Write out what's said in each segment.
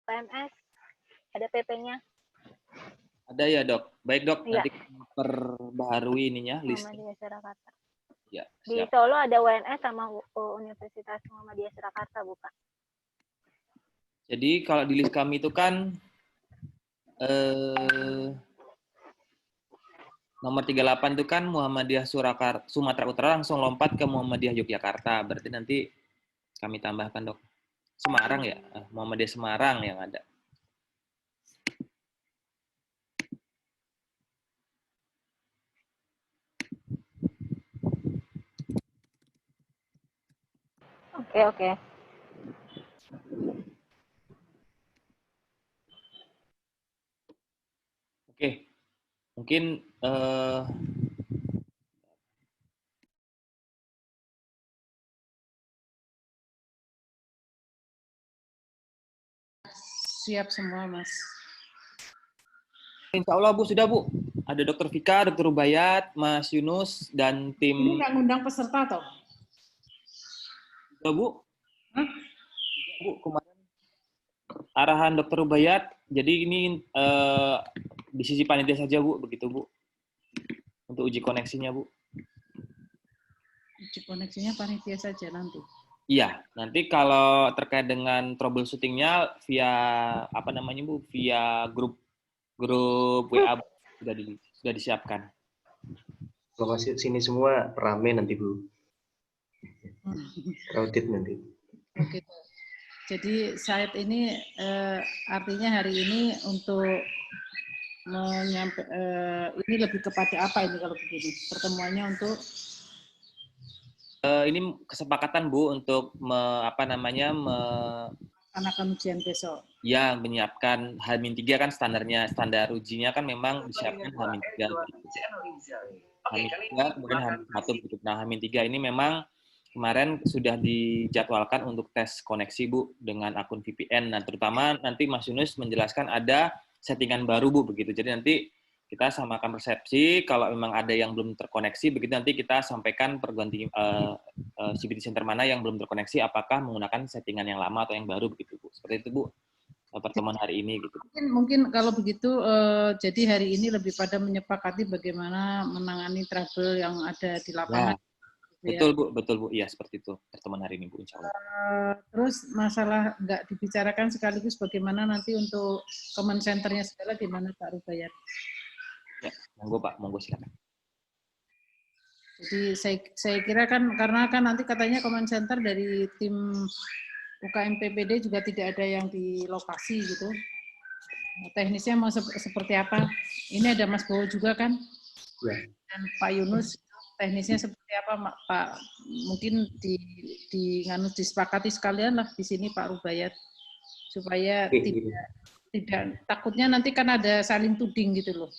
PMS, ada PP-nya. Ada ya dok. Baik dok, Iya. nanti perbaharui ininya list. Muhammadiyah Surakarta. Ya, Di siap. Solo ada UNS sama Universitas Muhammadiyah Surakarta, bukan? Jadi kalau di list kami itu kan nomor 38 itu kan Muhammadiyah Sumatera Utara langsung lompat ke Muhammadiyah Yogyakarta. Berarti nanti kami tambahkan dok. Semarang ya, Muhammadiyah Semarang yang ada. Oke. Oke, mungkin siap semua, Mas. Insya Allah Bu, sudah Bu. Ada Dokter Vika, Dokter Rubayat, Mas Yunus, dan tim... Ini nggak ngundang peserta, toh? Sudah Bu? Hah? Bu, kemarin arahan Dokter Rubayat, jadi ini di sisi panitia saja Bu, begitu Bu. Untuk uji koneksinya Bu. Uji koneksinya panitia saja nanti. Iya, nanti kalau terkait dengan troubleshooting-nya via apa namanya Bu, via grup WA sudah disiapkan. Kalau masih sini semua rame nanti Bu. Crowded nanti. Oke. Jadi saat ini artinya hari ini untuk ini lebih kepada apa ini kalau begini? Pertemuannya untuk ini kesepakatan Bu untuk anak ujian besok. Ya, menyiapkan H-3 kan standar ujinya kan memang disiapkan H-3. H-3 kemudian H-1 gitu. Nah, H-3 ini memang kemarin sudah dijadwalkan untuk tes koneksi Bu dengan akun VPN. Nah, terutama nanti Mas Yunus menjelaskan ada settingan baru Bu begitu. Jadi nanti kita samakan persepsi, kalau memang ada yang belum terkoneksi, begitu nanti kita sampaikan perganti CBT Center mana yang belum terkoneksi, apakah menggunakan settingan yang lama atau yang baru begitu Bu. Seperti itu Bu, pertemuan hari ini gitu. Mungkin kalau begitu, jadi hari ini lebih pada menyepakati bagaimana menangani trouble yang ada di lapangan. Ya, betul Bu, iya seperti itu pertemuan hari ini Bu, insya Allah. Terus masalah nggak dibicarakan sekaligus bagaimana nanti untuk command center-nya segala gimana Pak Rubayat? Ya, monggo Pak, monggo silakan. Jadi saya kira kan karena kan nanti katanya command center dari tim UKM PPD juga tidak ada yang di lokasi gitu. Teknisnya mau seperti apa? Ini ada Mas Bowo juga kan? Ya. Dan Pak Yunus, teknisnya seperti apa Pak? Mungkin disepakati sekalian lah di sini Pak Rubayat supaya tidak takutnya nanti kan ada saling tuding gitu loh.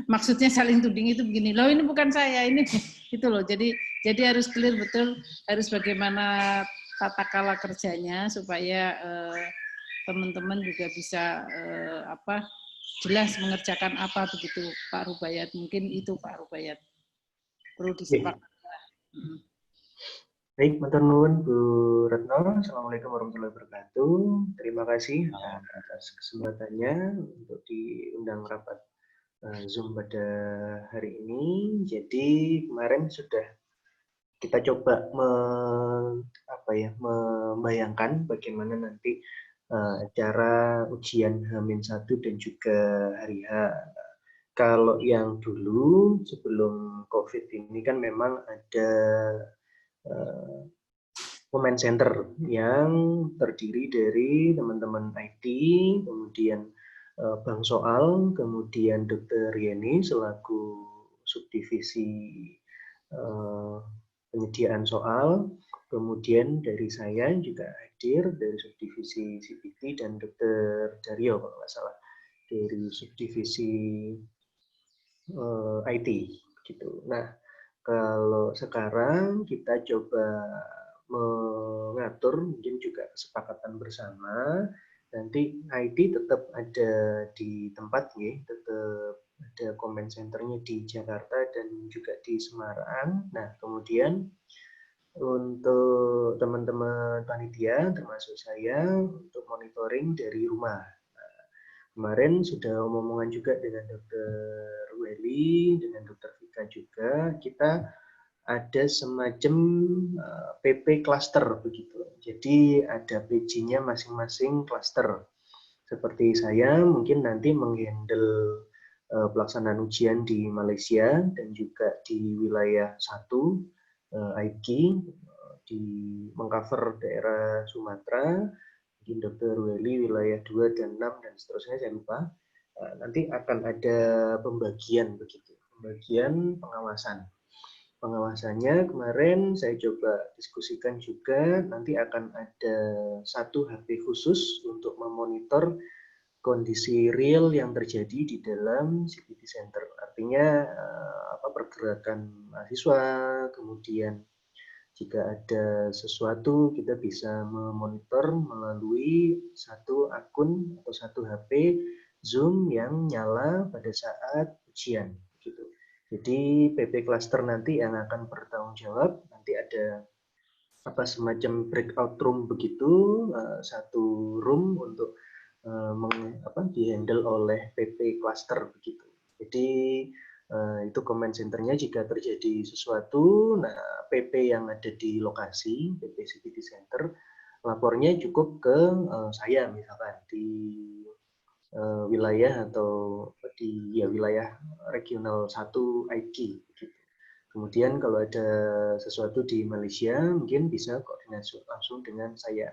Maksudnya saling tuding itu begini, loh ini bukan saya, ini gitu loh. Jadi harus clear betul, harus bagaimana tata kala kerjanya supaya teman-teman juga bisa jelas mengerjakan apa begitu Pak Rubayat. Mungkin itu Pak Rubayat perlu disepakati. Baik, matur nuwun Bu Retno. Assalamualaikum warahmatullahi wabarakatuh. Terima kasih atas kesempatannya untuk diundang rapat Zoom pada hari ini. Jadi kemarin sudah kita coba membayangkan bagaimana nanti cara ujian H-1 dan juga hari H. Kalau yang dulu sebelum COVID ini kan memang ada command center yang terdiri dari teman-teman IT, kemudian Bang Soal, kemudian Dr. Yeni selaku subdivisi penyediaan soal, kemudian dari saya juga hadir dari subdivisi CPT dan Dr. Daryo kalau nggak salah dari subdivisi IT gitu. Nah, kalau sekarang kita coba mengatur mungkin juga kesepakatan bersama, nanti IT tetap ada di tempat ya, tetap ada command centernya di Jakarta dan juga di Semarang. Nah, kemudian untuk teman-teman panitia, termasuk saya, untuk monitoring dari rumah. Nah, kemarin sudah omongan juga dengan Dr. Welly, dengan Dr. Vika juga, kita ada semacam PP cluster begitu. Jadi ada PJ-nya masing-masing cluster. Seperti saya mungkin nanti menghandle pelaksanaan ujian di Malaysia dan juga di wilayah 1 IKI di mengcover daerah Sumatera, mungkin Dr. Welly wilayah 2 dan 6 dan seterusnya saya lupa. Nanti akan ada pembagian begitu, pembagian pengawasan. Pengawasannya kemarin saya coba diskusikan juga, nanti akan ada satu HP khusus untuk memonitor kondisi real yang terjadi di dalam CPT Center. Artinya pergerakan mahasiswa, kemudian jika ada sesuatu kita bisa memonitor melalui satu akun atau satu HP Zoom yang nyala pada saat ujian. Gitu. Jadi PP Cluster nanti yang akan bertanggung jawab, nanti ada semacam breakout room begitu, satu room untuk dihandle oleh PP Cluster begitu. Jadi itu comment centernya jika terjadi sesuatu, nah PP yang ada di lokasi, PP CPT Center, lapornya cukup ke saya misalkan di wilayah atau di wilayah regional 1 IKI. Gitu. Kemudian kalau ada sesuatu di Malaysia, mungkin bisa koordinasi langsung dengan saya.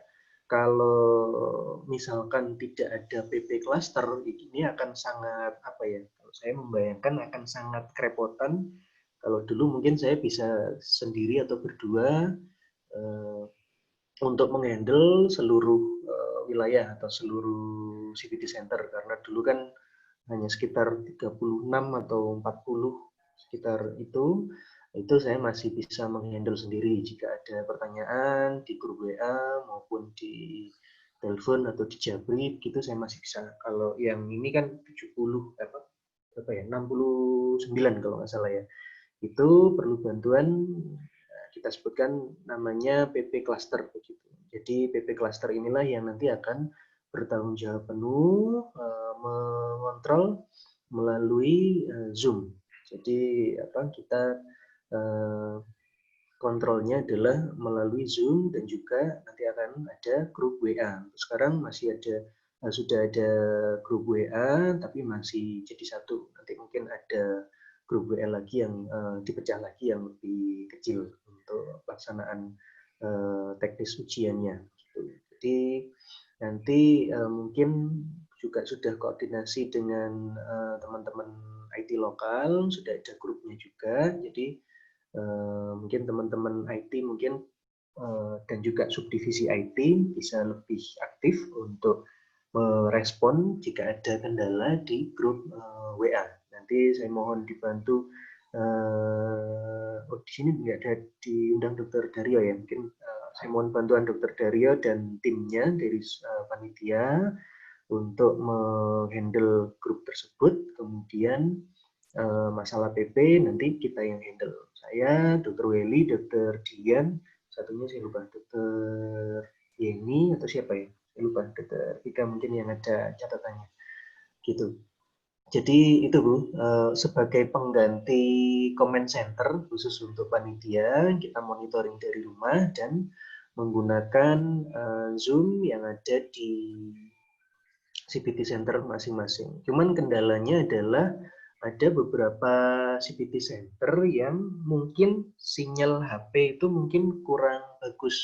Kalau misalkan tidak ada PP cluster, ini akan sangat kalau saya membayangkan akan sangat kerepotan. Kalau dulu mungkin saya bisa sendiri atau berdua untuk menghandle seluruh wilayah atau seluruh CPT Center, karena dulu kan hanya sekitar 36 atau 40 sekitar itu saya masih bisa menghandle sendiri. Jika ada pertanyaan di grup WA maupun di telepon atau di Jabri gitu saya masih bisa. Kalau yang ini kan 69 kalau nggak salah ya. Itu perlu bantuan, kita sebutkan namanya PP Cluster begitu. Jadi PP Cluster inilah yang nanti akan bertanggung jawab penuh mengontrol melalui Zoom. Jadi kita kontrolnya adalah melalui Zoom dan juga nanti akan ada grup WA. Sekarang masih ada sudah ada grup WA tapi masih jadi satu. Nanti mungkin ada grup WA lagi yang dipecah lagi yang lebih kecil untuk pelaksanaan teknis ujiannya. Gitu. Jadi nanti mungkin juga sudah koordinasi dengan teman-teman IT lokal, sudah ada grupnya juga. Jadi mungkin teman-teman IT mungkin dan juga subdivisi IT bisa lebih aktif untuk merespon jika ada kendala di grup WA. Nanti saya mohon dibantu. Di sini nggak ada diundang Dr. Dario ya. Mungkin saya mohon bantuan Dr. Dario dan timnya dari panitia untuk menghandle grup tersebut. Kemudian masalah PP nanti kita yang handle. Saya, Dr. Welly, Dr. Dian, satunya saya lupa, Dr. Yeni atau siapa ya? Saya lupa, Dr. Vika mungkin yang ada catatannya. Gitu. Jadi itu Bu, sebagai pengganti comment center khusus untuk panitia, kita monitoring dari rumah dan menggunakan Zoom yang ada di CPT Center masing-masing. Cuman kendalanya adalah ada beberapa CPT Center yang mungkin sinyal HP itu mungkin kurang bagus.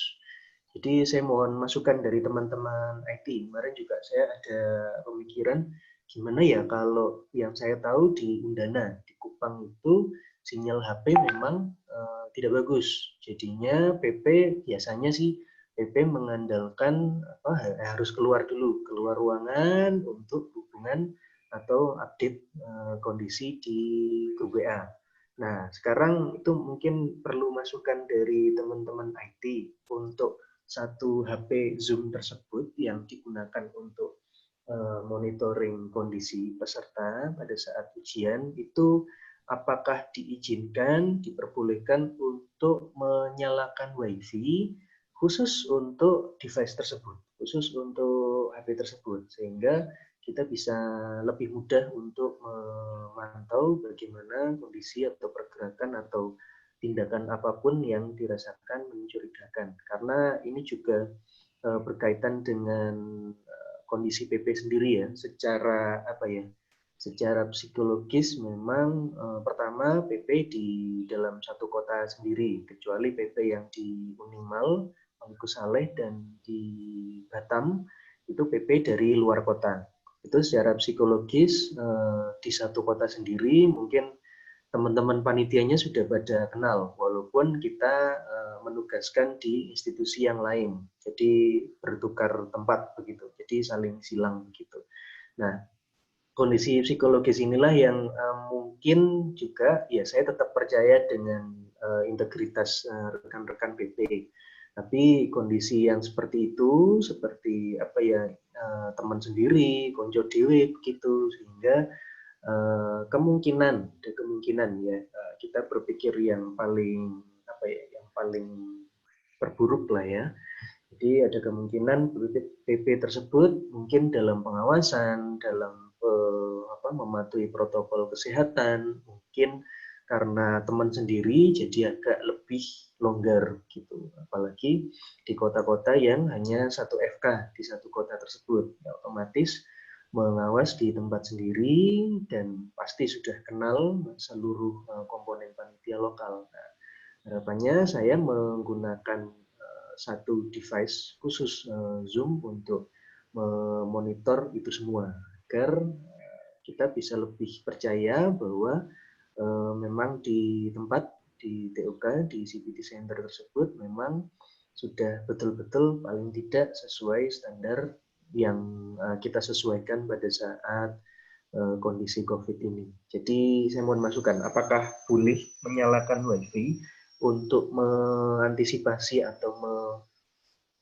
Jadi saya mohon masukan dari teman-teman IT. Kemarin juga saya ada pemikiran gimana ya kalau yang saya tahu di Undana, di Kupang itu sinyal HP memang tidak bagus. Jadinya PP biasanya sih PP mengandalkan harus keluar dulu, keluar ruangan untuk hubungan atau update kondisi di grup WA. Nah, sekarang itu mungkin perlu masukan dari teman-teman IT untuk satu HP Zoom tersebut yang digunakan untuk monitoring kondisi peserta pada saat ujian itu apakah diizinkan, diperbolehkan untuk menyalakan WiFi khusus untuk device tersebut, khusus untuk HP tersebut, sehingga kita bisa lebih mudah untuk memantau bagaimana kondisi atau pergerakan atau tindakan apapun yang dirasakan mencurigakan. Karena ini juga berkaitan dengan kondisi PP sendiri ya, secara apa ya? Secara psikologis memang pertama PP di dalam satu kota sendiri, kecuali PP yang di Unimal, Maluku Saleh dan di Batam itu PP dari luar kota. Itu secara psikologis di satu kota sendiri mungkin teman-teman panitianya sudah pada kenal, walaupun kita menugaskan di institusi yang lain, jadi bertukar tempat begitu, jadi saling silang begitu. Nah, kondisi psikologis inilah yang mungkin juga ya saya tetap percaya dengan integritas rekan-rekan PP. Tapi kondisi yang seperti itu, seperti apa ya teman sendiri, konco dewe begitu, sehingga kemungkinan ya kita berpikir yang paling apa ya, yang paling terburuk lah ya. Jadi ada kemungkinan PP tersebut mungkin dalam pengawasan, dalam mematuhi protokol kesehatan, mungkin karena teman sendiri jadi agak lebih longgar gitu. Apalagi di kota-kota yang hanya satu FK di satu kota tersebut, ya, otomatis mengawas di tempat sendiri dan pasti sudah kenal seluruh komponen panitia lokal. Nah, harapannya saya menggunakan satu device khusus Zoom untuk memonitor itu semua agar kita bisa lebih percaya bahwa memang di tempat di TOK di CPT Center tersebut memang sudah betul-betul paling tidak sesuai standar yang kita sesuaikan pada saat kondisi COVID ini. Jadi saya mohon masukan, apakah boleh menyalakan WiFi untuk mengantisipasi atau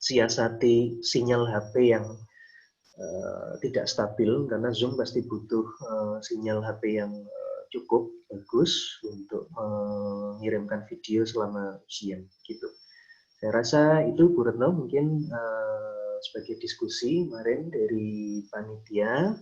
mensiasati sinyal HP yang tidak stabil, karena Zoom pasti butuh sinyal HP yang cukup bagus untuk mengirimkan video selama ujian gitu. Saya rasa itu Bu Retno mungkin sebagai diskusi kemarin dari panitia,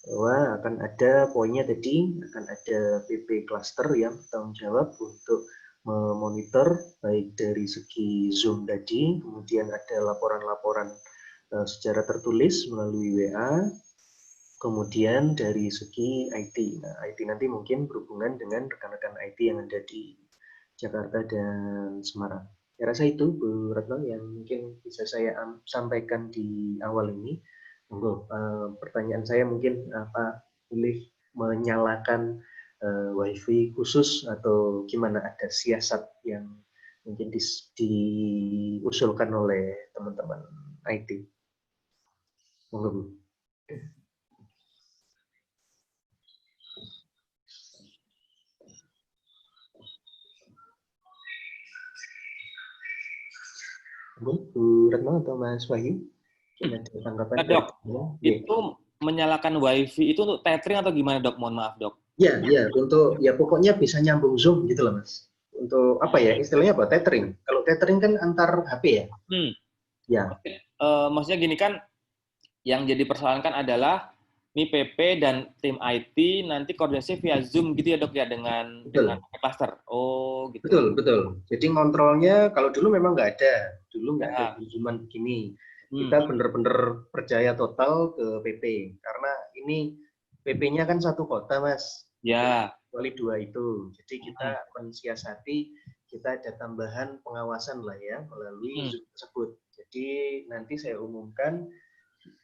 bahwa akan ada poinnya tadi, akan ada PP cluster yang bertanggung jawab untuk memonitor baik dari segi Zoom tadi, kemudian ada laporan-laporan secara tertulis melalui WA, kemudian dari segi IT. Nah, IT nanti mungkin berhubungan dengan rekan-rekan IT yang ada di Jakarta dan Semarang. Saya rasa itu Bu Retno yang mungkin bisa saya sampaikan di awal ini. Monggo, pertanyaan saya mungkin apa boleh menyalakan WiFi khusus atau gimana, ada siasat yang mungkin diusulkan oleh teman-teman IT. Monggo Bu. Bu Retno atau Mas Wahyu? Ada tanggapan? Dok, itu menyalakan WiFi itu untuk tethering atau gimana Dok? Mohon maaf Dok. Ya, untuk ya pokoknya bisa nyambung Zoom gitu loh Mas. Untuk apa ya istilahnya apa? Tethering. Kalau tethering kan antar HP ya. Ya. Maksudnya gini kan, yang jadi persoalan kan adalah ini PP dan tim IT nanti koordinasi via Zoom gitu ya Dok ya dengan cluster. Oh gitu. Betul. Jadi kontrolnya kalau dulu memang nggak ada. Dulu nggak ada Zooman begini. Kita benar-benar percaya total ke PP karena ini PP-nya kan satu kota Mas. Ya. Kecuali 2 itu. Jadi kita mensiasati, kita ada tambahan pengawasan lah ya melalui Zoom tersebut. Jadi nanti saya umumkan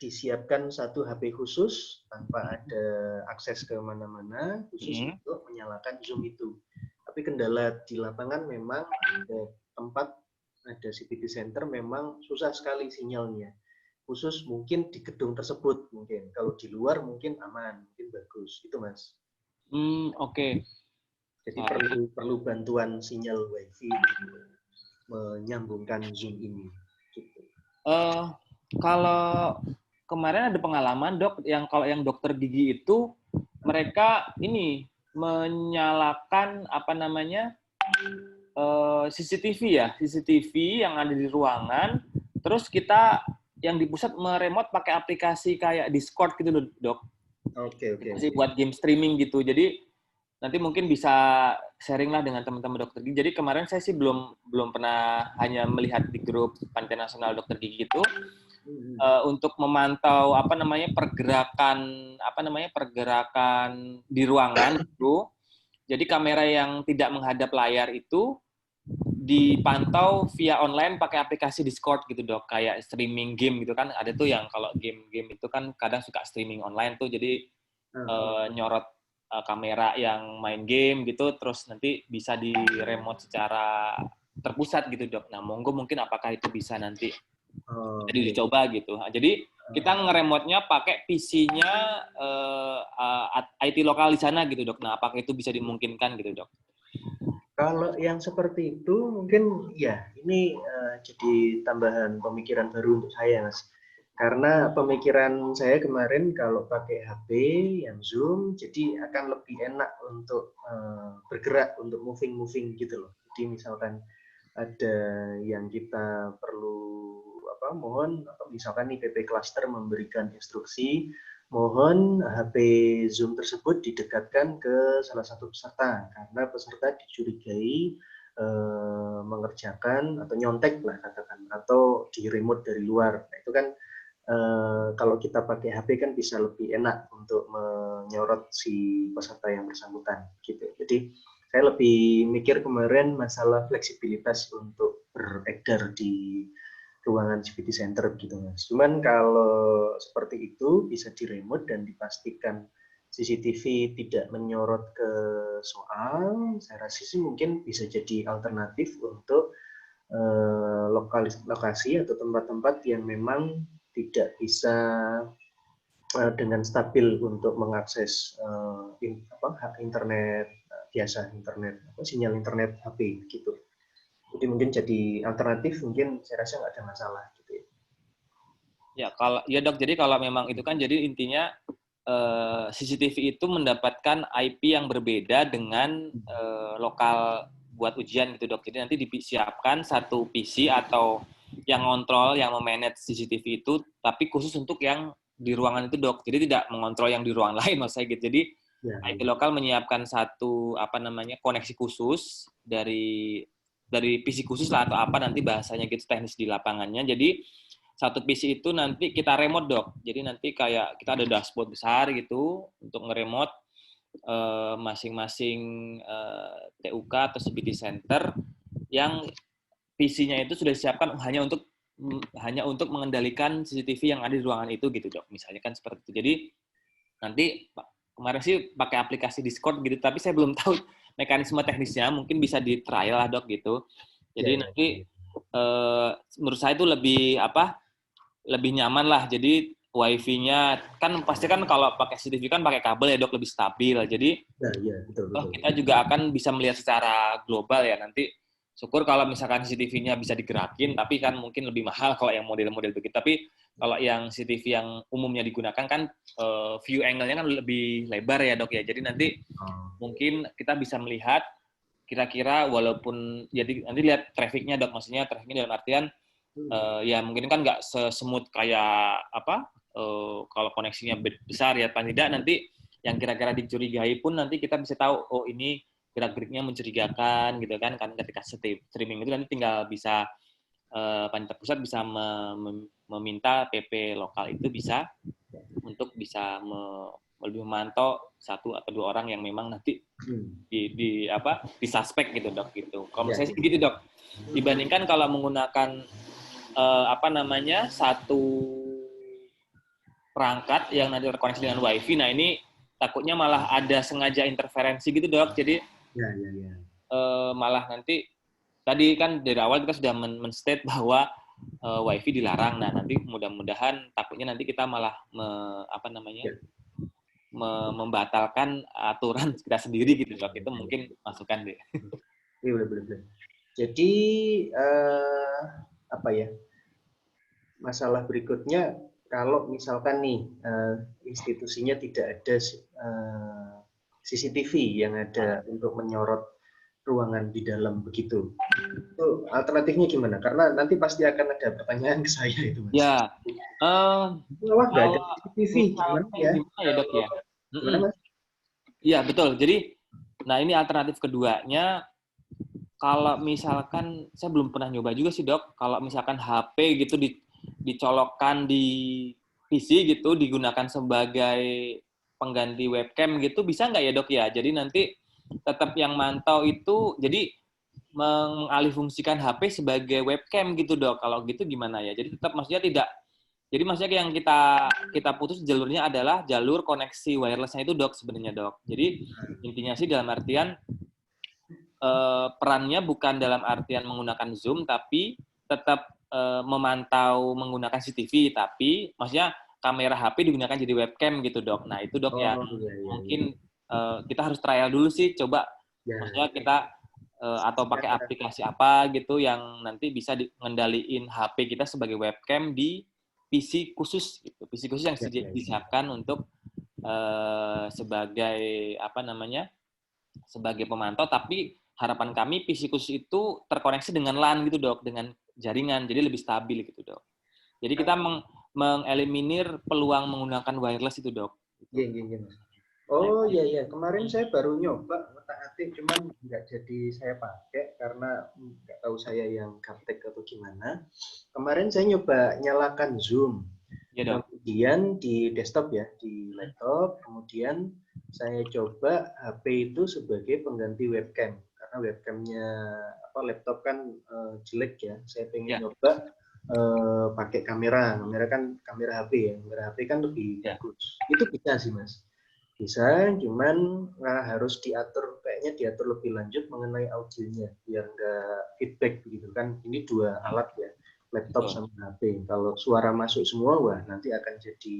disiapkan satu HP khusus tanpa ada akses ke mana-mana khusus untuk menyalakan Zoom itu. Tapi kendala di lapangan memang ada tempat, ada CPT Center memang susah sekali sinyalnya. Khusus mungkin di gedung tersebut mungkin. Kalau di luar mungkin aman, mungkin bagus. Itu Mas. Oke. Jadi perlu bantuan sinyal WiFi untuk menyambungkan Zoom ini. Gitu. Kalau kemarin ada pengalaman Dok, yang kalau yang dokter gigi itu mereka ini menyalakan apa namanya CCTV ya, CCTV yang ada di ruangan. Terus kita yang di pusat meremote pakai aplikasi kayak Discord gitu loh, Dok. Oke. Aplikasi buat game streaming gitu. Jadi nanti mungkin bisa sharing lah dengan teman-teman dokter gigi. Jadi kemarin saya sih belum pernah, hanya melihat di grup Panitia Nasional Dokter Gigi itu untuk memantau pergerakan di ruangan itu. Jadi kamera yang tidak menghadap layar itu dipantau via online pakai aplikasi Discord gitu, Dok. Kayak streaming game gitu kan. Ada tuh yang kalau game-game itu kan kadang suka streaming online tuh. Jadi nyorot kamera yang main game gitu, terus nanti bisa di remote secara terpusat gitu, Dok. Nah, monggo mungkin apakah itu bisa nanti jadi dicoba gitu. Jadi kita ngeremote-nya pakai PC-nya IT lokal di sana gitu, Dok. Nah, apakah itu bisa dimungkinkan gitu, Dok? Kalau yang seperti itu mungkin ya ini jadi tambahan pemikiran baru untuk saya, Mas. Karena pemikiran saya kemarin kalau pakai HP yang Zoom, jadi akan lebih enak untuk bergerak, untuk moving gitu loh. Jadi misalkan ada yang kita perlu mohon, atau misalkan nih PP Cluster memberikan instruksi, mohon HP Zoom tersebut didekatkan ke salah satu peserta karena peserta dicurigai mengerjakan atau nyontek lah katakan, atau di remote dari luar. Nah, itu kan kalau kita pakai HP kan bisa lebih enak untuk menyorot si peserta yang bersangkutan gitu. Jadi saya lebih mikir kemarin masalah fleksibilitas untuk beredar di ruangan GPT Center gitu, Mas. Cuman kalau seperti itu bisa diremote dan dipastikan CCTV tidak menyorot ke soal, saya rasa sih mungkin bisa jadi alternatif untuk lokasi atau tempat-tempat yang memang tidak bisa dengan stabil untuk mengakses internet biasa, sinyal internet HP gitu. Jadi mungkin jadi alternatif, mungkin saya rasa nggak ada masalah gitu ya. Ya Dok, jadi kalau memang itu kan jadi intinya CCTV itu mendapatkan IP yang berbeda dengan lokal buat ujian gitu, Dok. Jadi nanti disiapkan satu PC atau yang ngontrol, yang memanage CCTV itu, tapi khusus untuk yang di ruangan itu, Dok. Jadi tidak mengontrol yang di ruangan lain, maksud saya gitu. Jadi IP lokal menyiapkan satu koneksi khusus dari PC khusus lah atau apa nanti bahasanya gitu teknis di lapangannya. Jadi satu PC itu nanti kita remote, Dok. Jadi nanti kayak kita ada dashboard besar gitu untuk ngeremote masing-masing TUK atau CPT Center yang PC-nya itu sudah disiapkan hanya untuk mengendalikan CCTV yang ada di ruangan itu gitu, Dok. Misalnya kan seperti itu. Jadi nanti kemarin sih pakai aplikasi Discord gitu, tapi saya belum tahu mekanisme teknisnya, mungkin bisa di trial lah, Dok, gitu. Jadi nanti menurut saya itu lebih nyaman lah. Jadi wifi-nya kan pasti kan kalau pakai CCTV kan pakai kabel ya, Dok, lebih stabil. Jadi betul. Kita juga akan bisa melihat secara global ya nanti. Syukur kalau misalkan CCTV-nya bisa digerakin, tapi kan mungkin lebih mahal kalau yang model-model begitu. Tapi kalau yang CCTV yang umumnya digunakan kan view angle-nya kan lebih lebar ya, Dok ya. Jadi nanti mungkin kita bisa melihat kira-kira walaupun jadi nanti lihat traffic-nya, Dok. Maksudnya traffic-nya dalam artian ya mungkin kan nggak sesmooth kayak kalau koneksinya besar ya, paling tidak nanti yang kira-kira dicurigai pun nanti kita bisa tahu, oh ini gerak-geriknya mencurigakan gitu kan ketika streaming itu nanti tinggal bisa Panitia Pusat bisa meminta PP lokal itu bisa untuk bisa lebih memantau satu atau dua orang yang memang nanti di suspek gitu, Dok, gitu. Kalau saya sih gitu, Dok. Dibandingkan kalau menggunakan satu perangkat yang nanti terkoneksi dengan WiFi, nah ini takutnya malah ada sengaja interferensi gitu, Dok. Jadi malah nanti tadi kan dari awal kita sudah men-state bahwa WiFi dilarang. Nah, nanti mudah-mudahan takutnya nanti kita malah membatalkan aturan kita sendiri gitu, Dok. Itu mungkin masukan deh. Iya, benar. Jadi masalah berikutnya kalau misalkan nih institusinya tidak ada CCTV yang ada untuk menyorot ruangan di dalam begitu. Itu alternatifnya gimana? Karena nanti pasti akan ada pertanyaan ke saya itu, Mas. Ya, Wah, nggak ada kalau CCTV, gimana ya? gimana ya dok ya? Gimana, Mas? Iya betul. Jadi, nah ini alternatif keduanya. Kalau misalkan saya belum pernah nyoba juga sih dok. Kalau misalkan HP gitu dicolokkan di PC gitu, digunakan sebagai pengganti webcam gitu, bisa nggak ya dok ya? Jadi nanti tetap yang mantau itu, jadi mengalihfungsikan HP sebagai webcam gitu dok. Kalau gitu gimana ya? Jadi tetap maksudnya tidak. Jadi maksudnya yang kita putus jalurnya adalah jalur koneksi wirelessnya itu dok sebenarnya dok. Jadi intinya sih dalam artian perannya bukan dalam artian menggunakan Zoom, tapi tetap memantau menggunakan CCTV, tapi maksudnya kamera HP digunakan jadi webcam gitu dok. Nah itu dok yang mungkin kita harus trial dulu sih, coba maksudnya kita atau pakai aplikasi apa gitu yang nanti bisa ngendaliin HP kita sebagai webcam di PC khusus gitu. PC khusus yang disiapkan untuk sebagai apa namanya? Sebagai pemantau, tapi harapan kami PC khusus itu terkoneksi dengan LAN gitu dok, dengan jaringan, jadi lebih stabil gitu dok. Jadi kita mengeliminir peluang menggunakan wireless itu dok. Iya. Oh iya, kemarin saya baru nyoba ngotak-atik, cuman nggak jadi saya pakai karena nggak tahu saya yang gaptek atau gimana. Kemarin saya nyoba nyalakan Zoom, ya, kemudian di desktop ya, di laptop, kemudian saya coba HP itu sebagai pengganti webcam karena webcamnya laptop kan jelek ya. Saya pengen nyoba pakai kamera kan kamera HP ya, kamera HP kan lebih bagus. Itu bisa sih Mas. Bisa, cuman harus kayaknya diatur lebih lanjut mengenai audionya biar nggak feedback begitu kan. Ini dua alat ya, laptop sama HP. Kalau suara masuk semua, wah nanti akan jadi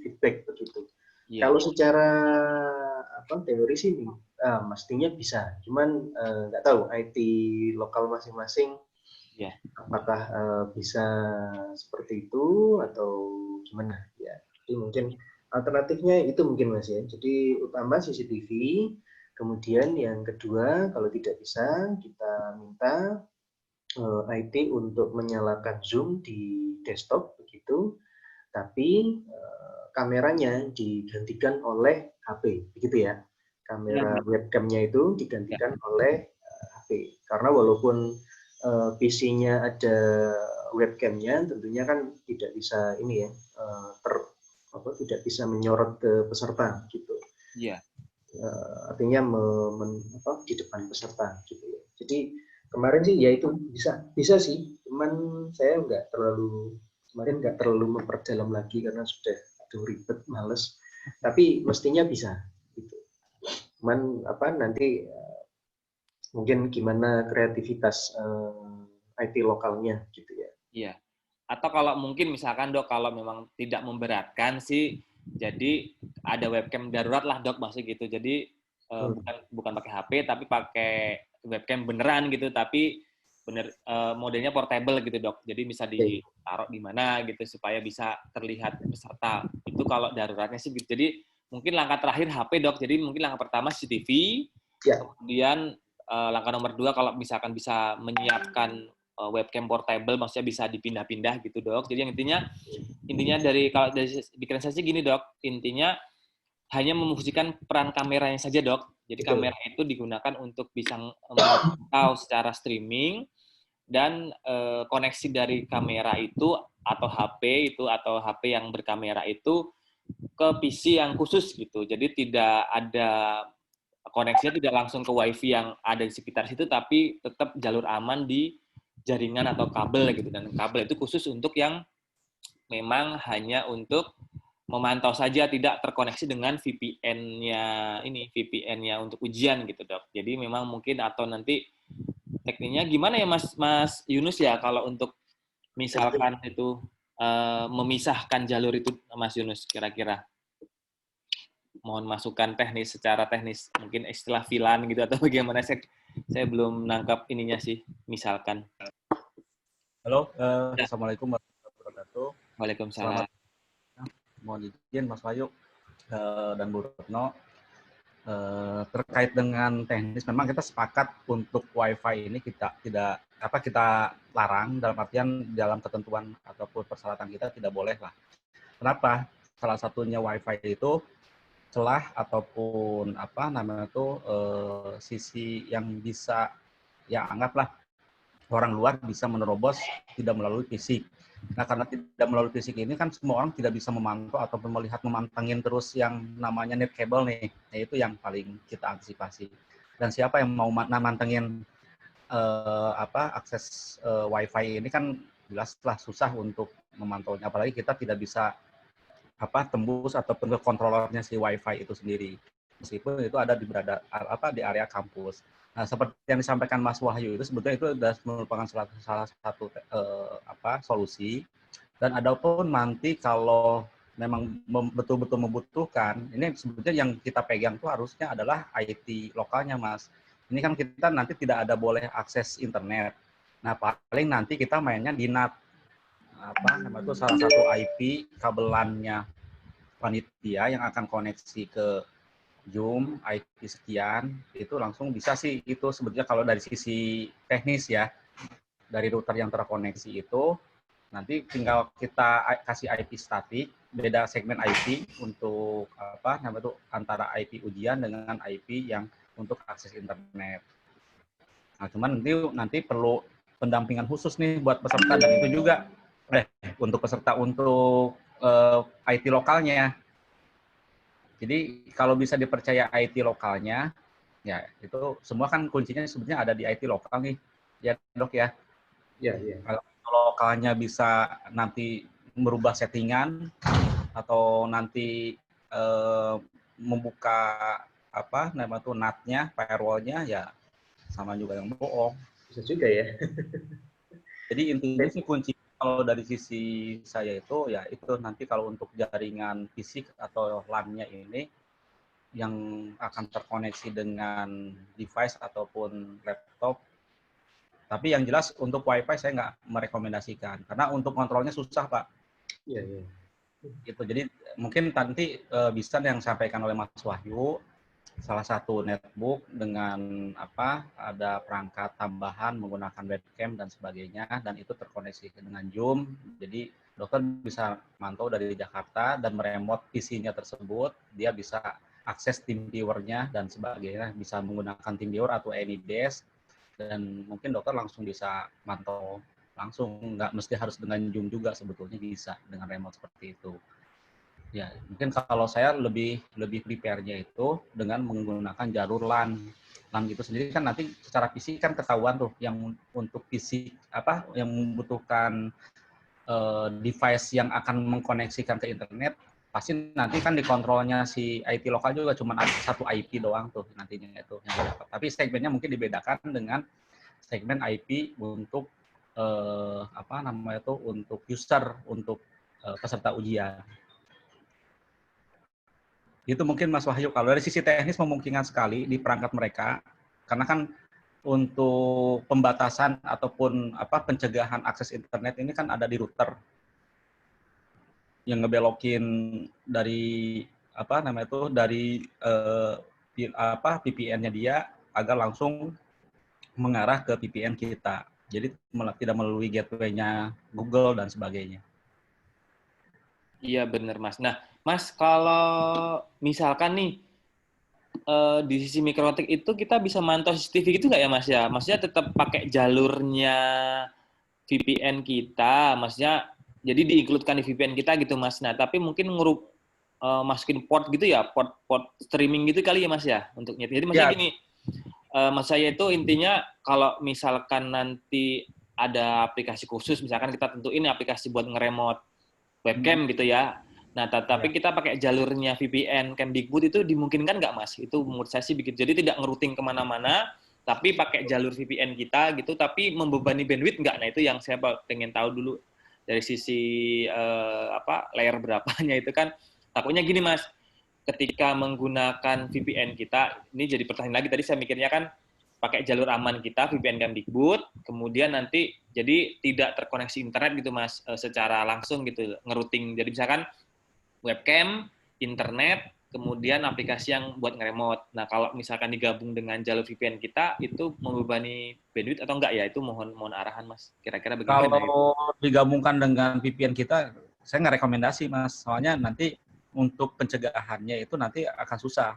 feedback begitu. Kalau secara teori sih mestinya bisa, cuman nggak tahu IT lokal masing-masing apakah bisa seperti itu atau gimana ya. Jadi mungkin alternatifnya itu mungkin Mas ya. Jadi utama CCTV, kemudian yang kedua kalau tidak bisa kita minta IT untuk menyalakan Zoom di desktop begitu, tapi kameranya digantikan oleh HP begitu ya. Kamera webcamnya itu digantikan oleh HP. Karena walaupun PC-nya ada webcamnya, tentunya kan tidak bisa ini ya tidak bisa menyorot ke peserta gitu. Iya. Artinya di depan peserta gitu ya. Jadi kemarin sih ya itu bisa sih, cuman saya kemarin nggak terlalu memperdalam lagi karena sudah ribet, males. Tapi mestinya bisa gitu. Cuman nanti mungkin gimana kreativitas IT lokalnya gitu ya. Iya. Atau kalau mungkin misalkan dok, kalau memang tidak memberatkan sih, jadi ada webcam darurat lah dok, maksudnya gitu. Jadi bukan pakai HP, tapi pakai webcam beneran gitu, tapi modelnya portable gitu dok. Jadi bisa ditaruh di mana gitu supaya bisa terlihat peserta. Itu kalau daruratnya sih gitu. Jadi mungkin langkah terakhir HP dok. Jadi mungkin langkah pertama CCTV, kemudian langkah nomor 2 kalau misalkan bisa menyiapkan webcam portable, maksudnya bisa dipindah-pindah gitu dok. Jadi yang intinya kalau dari pikiran saya sih gini dok, intinya hanya memfungsikan peran kameranya saja dok. Jadi kamera itu digunakan untuk bisa memantau secara streaming, dan koneksi dari kamera itu atau HP yang berkamera itu ke PC yang khusus gitu. Jadi tidak ada koneksinya, tidak langsung ke WiFi yang ada di sekitar situ, tapi tetap jalur aman di jaringan atau kabel gitu. Dan kabel itu khusus untuk yang memang hanya untuk memantau saja, tidak terkoneksi dengan VPN-nya untuk ujian gitu dok. Jadi memang mungkin atau nanti tekniknya gimana ya Mas Yunus ya, kalau untuk misalkan itu memisahkan jalur itu Mas Yunus, kira-kira mohon masukan secara teknis, mungkin istilah VLAN gitu atau bagaimana, saya belum nangkap ininya sih, misalkan. Halo, Assalamualaikum warahmatullahi wabarakatuh. Waalaikumsalam. Mohon izin Mas Bayu dan Bu Retno. terkait dengan teknis, memang kita sepakat untuk WiFi ini kita larang, dalam artian dalam ketentuan ataupun persyaratan kita tidak boleh lah. Kenapa? Salah satunya WiFi itu celah ataupun sisi yang bisa, ya anggaplah orang luar bisa menerobos tidak melalui fisik. Nah, karena tidak melalui fisik ini kan semua orang tidak bisa memantau ataupun memantengin terus yang namanya net cable nih. Nah, itu yang paling kita antisipasi. Dan siapa yang mau mantengin akses WiFi ini kan jelaslah susah untuk memantaunya. Apalagi kita tidak bisa tembus ataupun ke kontrolernya si WiFi itu sendiri. Meskipun itu ada di area kampus. Nah, seperti yang disampaikan Mas Wahyu itu sebetulnya itu sudah merupakan salah satu solusi. Dan adapun nanti kalau memang betul-betul membutuhkan, ini sebetulnya yang kita pegang itu harusnya adalah IT lokalnya, Mas. Ini kan kita nanti tidak ada boleh akses internet. Nah, paling nanti kita mainnya di NAT. Itu salah satu IP kabelannya panitia yang akan koneksi ke Zoom, IP sekian, itu langsung bisa sih itu sebetulnya kalau dari sisi teknis ya, dari router yang terkoneksi itu, nanti tinggal kita kasih IP statik, beda segmen IP untuk antara IP ujian dengan IP yang untuk akses internet. Nah, cuman nanti perlu pendampingan khusus nih buat peserta, dan itu juga untuk peserta untuk IT lokalnya. Jadi kalau bisa dipercaya IT lokalnya, ya itu semua kan kuncinya sebetulnya ada di IT lokal nih, ya Dok ya. Iya. Kalau lokalnya bisa nanti merubah settingan atau nanti membuka NAT-nya, firewall-nya, ya sama juga yang bohong. Bisa juga ya. Jadi intinya sih kunci kalau dari sisi saya itu ya itu nanti kalau untuk jaringan fisik atau LAN-nya ini yang akan terkoneksi dengan device ataupun laptop. Tapi yang jelas untuk WiFi saya nggak merekomendasikan karena untuk kontrolnya susah, Pak. Iya. Gitu. Jadi mungkin nanti bisa yang disampaikan oleh Mas Wahyu, salah satu netbook dengan ada perangkat tambahan menggunakan webcam dan sebagainya, dan itu terkoneksi dengan Zoom. Jadi dokter bisa mantau dari Jakarta dan meremote PC-nya tersebut, dia bisa akses TeamViewer-nya dan sebagainya, bisa menggunakan TeamViewer atau AnyDesk, dan mungkin dokter langsung bisa mantau langsung, nggak mesti harus dengan Zoom juga, sebetulnya bisa dengan remote seperti itu. Ya, mungkin kalau saya lebih prepare-nya itu dengan menggunakan jalur LAN. LAN itu sendiri kan nanti secara fisik kan ketahuan tuh yang untuk fisik yang membutuhkan device yang akan mengkoneksikan ke internet, pasti nanti kan dikontrolnya si IT lokal juga cuma satu IP doang tuh nantinya itu yang dapat. Tapi segmennya mungkin dibedakan dengan segmen IP untuk untuk user, untuk peserta ujian. Itu mungkin Mas Wahyu. Kalau dari sisi teknis memungkinkan sekali di perangkat mereka, karena kan untuk pembatasan ataupun pencegahan akses internet ini kan ada di router yang ngebelokin dari dari VPN-nya dia agar langsung mengarah ke VPN kita. Jadi tidak melalui gateway-nya Google dan sebagainya. Iya benar Mas. Nah Mas, kalau misalkan nih di sisi mikrotik itu kita bisa mantau CCTV gitu nggak ya Mas ya? Maksudnya tetap pakai jalurnya VPN kita, maksudnya jadi di-include-kan di VPN kita gitu Mas. Nah tapi mungkin masukin port gitu ya, port streaming gitu kali ya Mas ya untuk nyetir. Jadi maksudnya gini, Mas saya itu intinya kalau misalkan nanti ada aplikasi khusus, misalkan kita tentuin aplikasi buat ngeremote webcam gitu ya. Nah, tapi kita pakai jalurnya VPN Kemdikbud itu dimungkinkan nggak, Mas? Itu menurut saya sih begitu. Jadi tidak ngerouting kemana-mana, tapi pakai jalur VPN kita gitu, tapi membebani bandwidth nggak? Nah, itu yang saya pengen tahu dulu dari sisi layer berapanya itu kan. Takutnya gini, Mas, ketika menggunakan VPN kita, ini jadi pertanyaan lagi, tadi saya mikirnya kan pakai jalur aman kita, VPN Kemdikbud, kemudian nanti jadi tidak terkoneksi internet gitu Mas, secara langsung gitu, ngerouting. Jadi misalkan webcam, internet, kemudian aplikasi yang buat nge-remote. Nah, kalau misalkan digabung dengan jalur VPN kita, itu membebani bandwidth atau enggak ya? Itu mohon arahan, Mas. Kira-kira bagaimana itu? Kalau digabungkan dengan VPN kita, saya nggak rekomendasi, Mas. Soalnya nanti untuk pencegahannya itu nanti akan susah.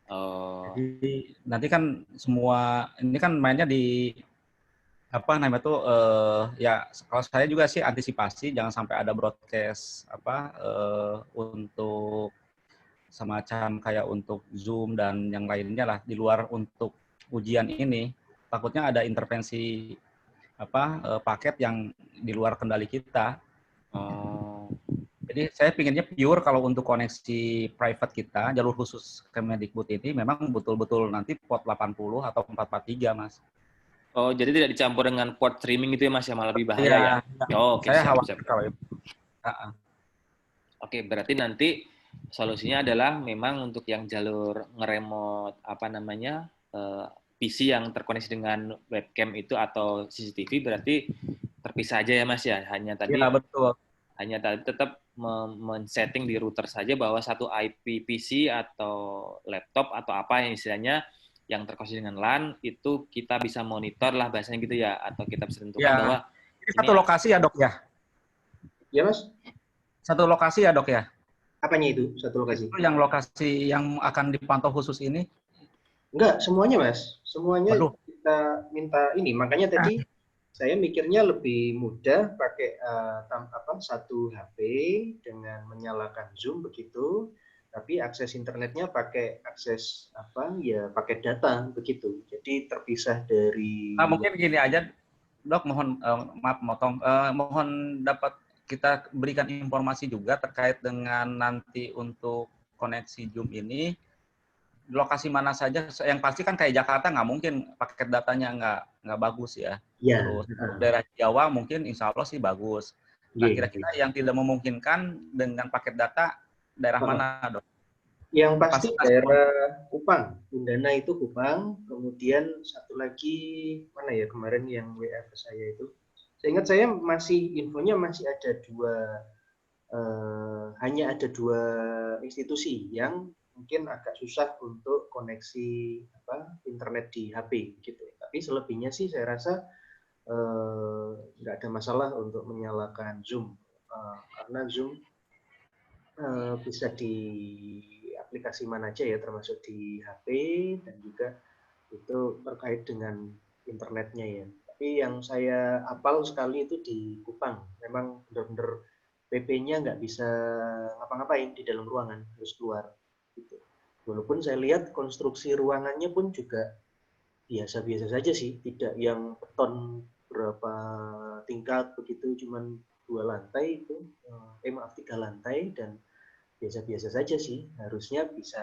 Oh. Jadi nanti kan semua ini kan mainnya di apa namanya tuh ya kalau saya juga sih antisipasi jangan sampai ada broadcast untuk semacam kayak untuk Zoom dan yang lainnya lah di luar untuk ujian ini, takutnya ada intervensi paket yang di luar kendali kita. Oh. Jadi saya pinginnya pure kalau untuk koneksi private kita, jalur khusus Kemendikbud ini memang betul-betul nanti port 80 atau 443, Mas. Oh, jadi tidak dicampur dengan port streaming itu ya, Mas, yang malah lebih bahaya Ya, ya? Oh, oke, saya siap. khawatir kalau itu. Oke, berarti nanti solusinya adalah memang untuk yang jalur nge-remote PC yang terkoneksi dengan webcam itu atau CCTV berarti terpisah aja ya, Mas ya. Hanya tadi betul. Hanya tetap men-setting di router saja bahwa satu IP PC atau laptop atau apa yang istilahnya yang terkoneksi dengan LAN itu kita bisa monitor lah bahasanya gitu ya, atau kita bisa tentukan bahwa ini satu lokasi ya, Dok ya? Ya, Mas? Satu lokasi ya, Dok ya? Apanya itu, satu lokasi? Itu yang lokasi yang akan dipantau khusus ini? Enggak, semuanya, Mas. Semuanya kita minta ini. Makanya tadi saya mikirnya lebih mudah pakai satu HP dengan menyalakan Zoom begitu, tapi akses internetnya pakai akses pakai data begitu. Jadi terpisah dari. Nah, mungkin gini aja, Dok, mohon maaf motong, mohon dapat kita berikan informasi juga terkait dengan nanti untuk koneksi Zoom ini lokasi mana saja. Yang pasti kan kayak Jakarta nggak mungkin paket datanya nggak bagus ya. Terus daerah Jawa mungkin insya Allah sih bagus. Nah, kira-kira yang tidak memungkinkan dengan paket data daerah mana, Dok? Yang pasti daerah Kupang, Undana itu Kupang. Kemudian satu lagi mana ya kemarin yang WA ke saya itu. Saya ingat infonya masih ada hanya ada dua institusi yang mungkin agak susah untuk koneksi internet di HP gitu. Tapi selebihnya sih saya rasa nggak ada masalah untuk menyalakan Zoom karena Zoom bisa di aplikasi mana aja ya, termasuk di HP dan juga itu terkait dengan internetnya ya. Tapi yang saya hafal sekali itu di Kupang, memang benar-benar PP-nya nggak bisa ngapa-ngapain di dalam ruangan, harus keluar. Gitu. Walaupun saya lihat konstruksi ruangannya pun juga biasa-biasa saja sih, tidak yang beton berapa tingkat begitu, cuman 2 lantai itu, 3 lantai dan biasa-biasa saja sih, harusnya bisa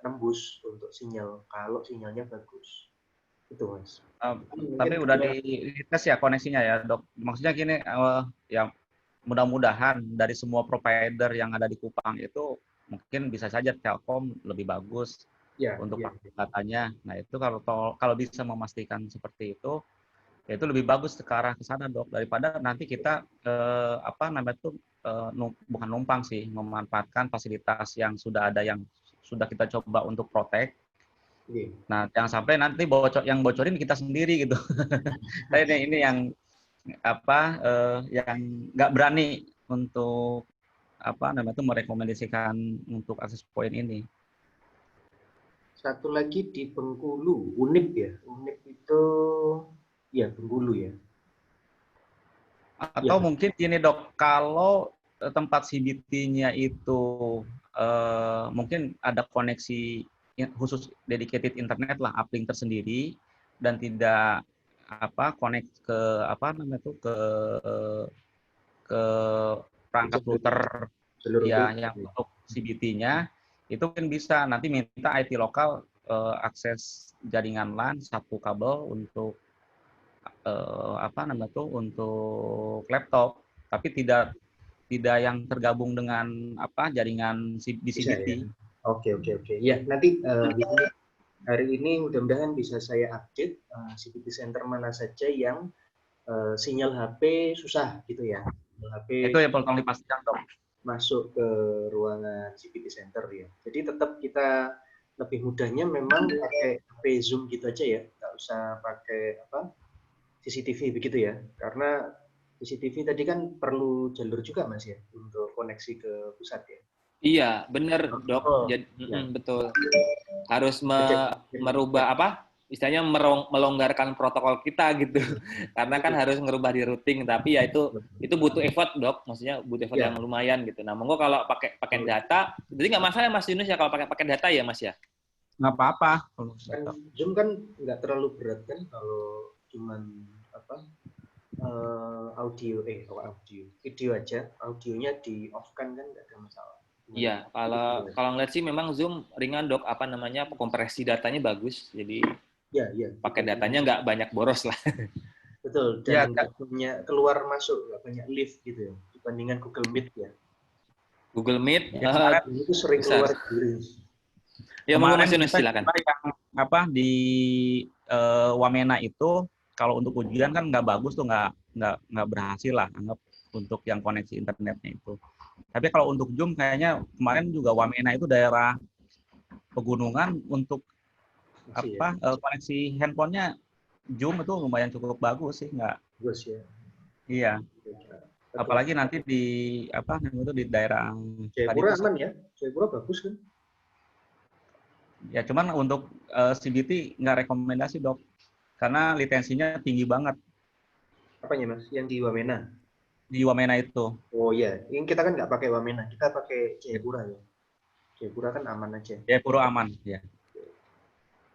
nembus untuk sinyal kalau sinyalnya bagus. Itu, Mas. Tapi udah dites ya koneksinya ya, Dok. Maksudnya gini, ya mudah-mudahan dari semua provider yang ada di Kupang itu mungkin bisa saja Telkom lebih bagus untuk datanya. Nah, itu kalau bisa memastikan seperti itu, ya itu lebih bagus ke arah ke sana, Dok, daripada nanti kita bukan numpang sih, memanfaatkan fasilitas yang sudah ada yang sudah kita coba untuk protect. Nah, jangan sampai nanti yang bocorin kita sendiri gitu. Nah, ini yang yang nggak berani untuk merekomendasikan untuk akses point ini. Satu lagi di Bengkulu, Unip ya. Unip itu ya Bengkulu ya. Atau mungkin gini, Dok, kalau tempat CBT-nya itu mungkin ada koneksi khusus dedicated internet lah, uplink tersendiri dan tidak connect ke ke perangkat router yang untuk CBT-nya, itu mungkin bisa nanti minta IT lokal akses jaringan LAN satu kabel untuk untuk laptop, tapi tidak yang tergabung dengan jaringan di CBT. Ya? Oke. Ya, nanti hari ini mudah-mudahan bisa saya update CBT center mana saja yang sinyal HP susah gitu ya. Itu yang perlu dipastikan, Dok. masuk ke ruangan CPT Center ya. Jadi tetap kita lebih mudahnya memang pakai HP Zoom gitu aja ya, nggak usah pakai CCTV begitu ya. Karena CCTV tadi kan perlu jalur juga Mas ya untuk koneksi ke pusat ya. Iya, benar Dok. Oh, Jadi, ya. betul. Harus merubah Ya. apa? Istilahnya melonggarkan protokol kita gitu. Karena kan harus ngerubah di routing, tapi ya itu butuh effort Dok. Maksudnya butuh effort Ya. yang lumayan gitu. Nah, monggo kalau pakai data, jadi nggak masalah Mas Yunus ya kalau pakai data ya Mas ya. Nggak apa-apa. Kan Zoom kan nggak terlalu berat kan kalau cuman audio video aja, audionya di off kan nggak ada masalah. Iya, kalau ngeliat sih memang Zoom ringan Dok, apa namanya, kompresi datanya bagus. Jadi ya, pakai datanya nggak banyak boros lah. Betul, dan nggak banyak keluar masuk, nggak banyak lift gitu ya, dibandingkan Google Meet ya. Google Meet itu sering keluar diri. Ya, mau Mas Yunus silakan. Yang di Wamena itu kalau untuk ujian kan nggak bagus tuh, nggak berhasil lah, anggap untuk yang koneksi internetnya itu. Tapi kalau untuk Zoom kayaknya kemarin juga Wamena itu daerah pegunungan untuk koneksi handphonenya Zoom itu lumayan cukup bagus sih, nggak? Bagus ya. Iya. Apalagi nanti di di daerah Jayapura aman ya, Jayapura bagus kan? Ya cuman untuk CBT nggak rekomendasi Dok, karena lisensinya tinggi banget. Apanya Mas? Yang di Wamena? Di Wamena itu. Oh iya, ini kita kan nggak pakai Wamena, kita pakai Jayapura ya. Jayapura kan aman aja. Jayapura aman, ya.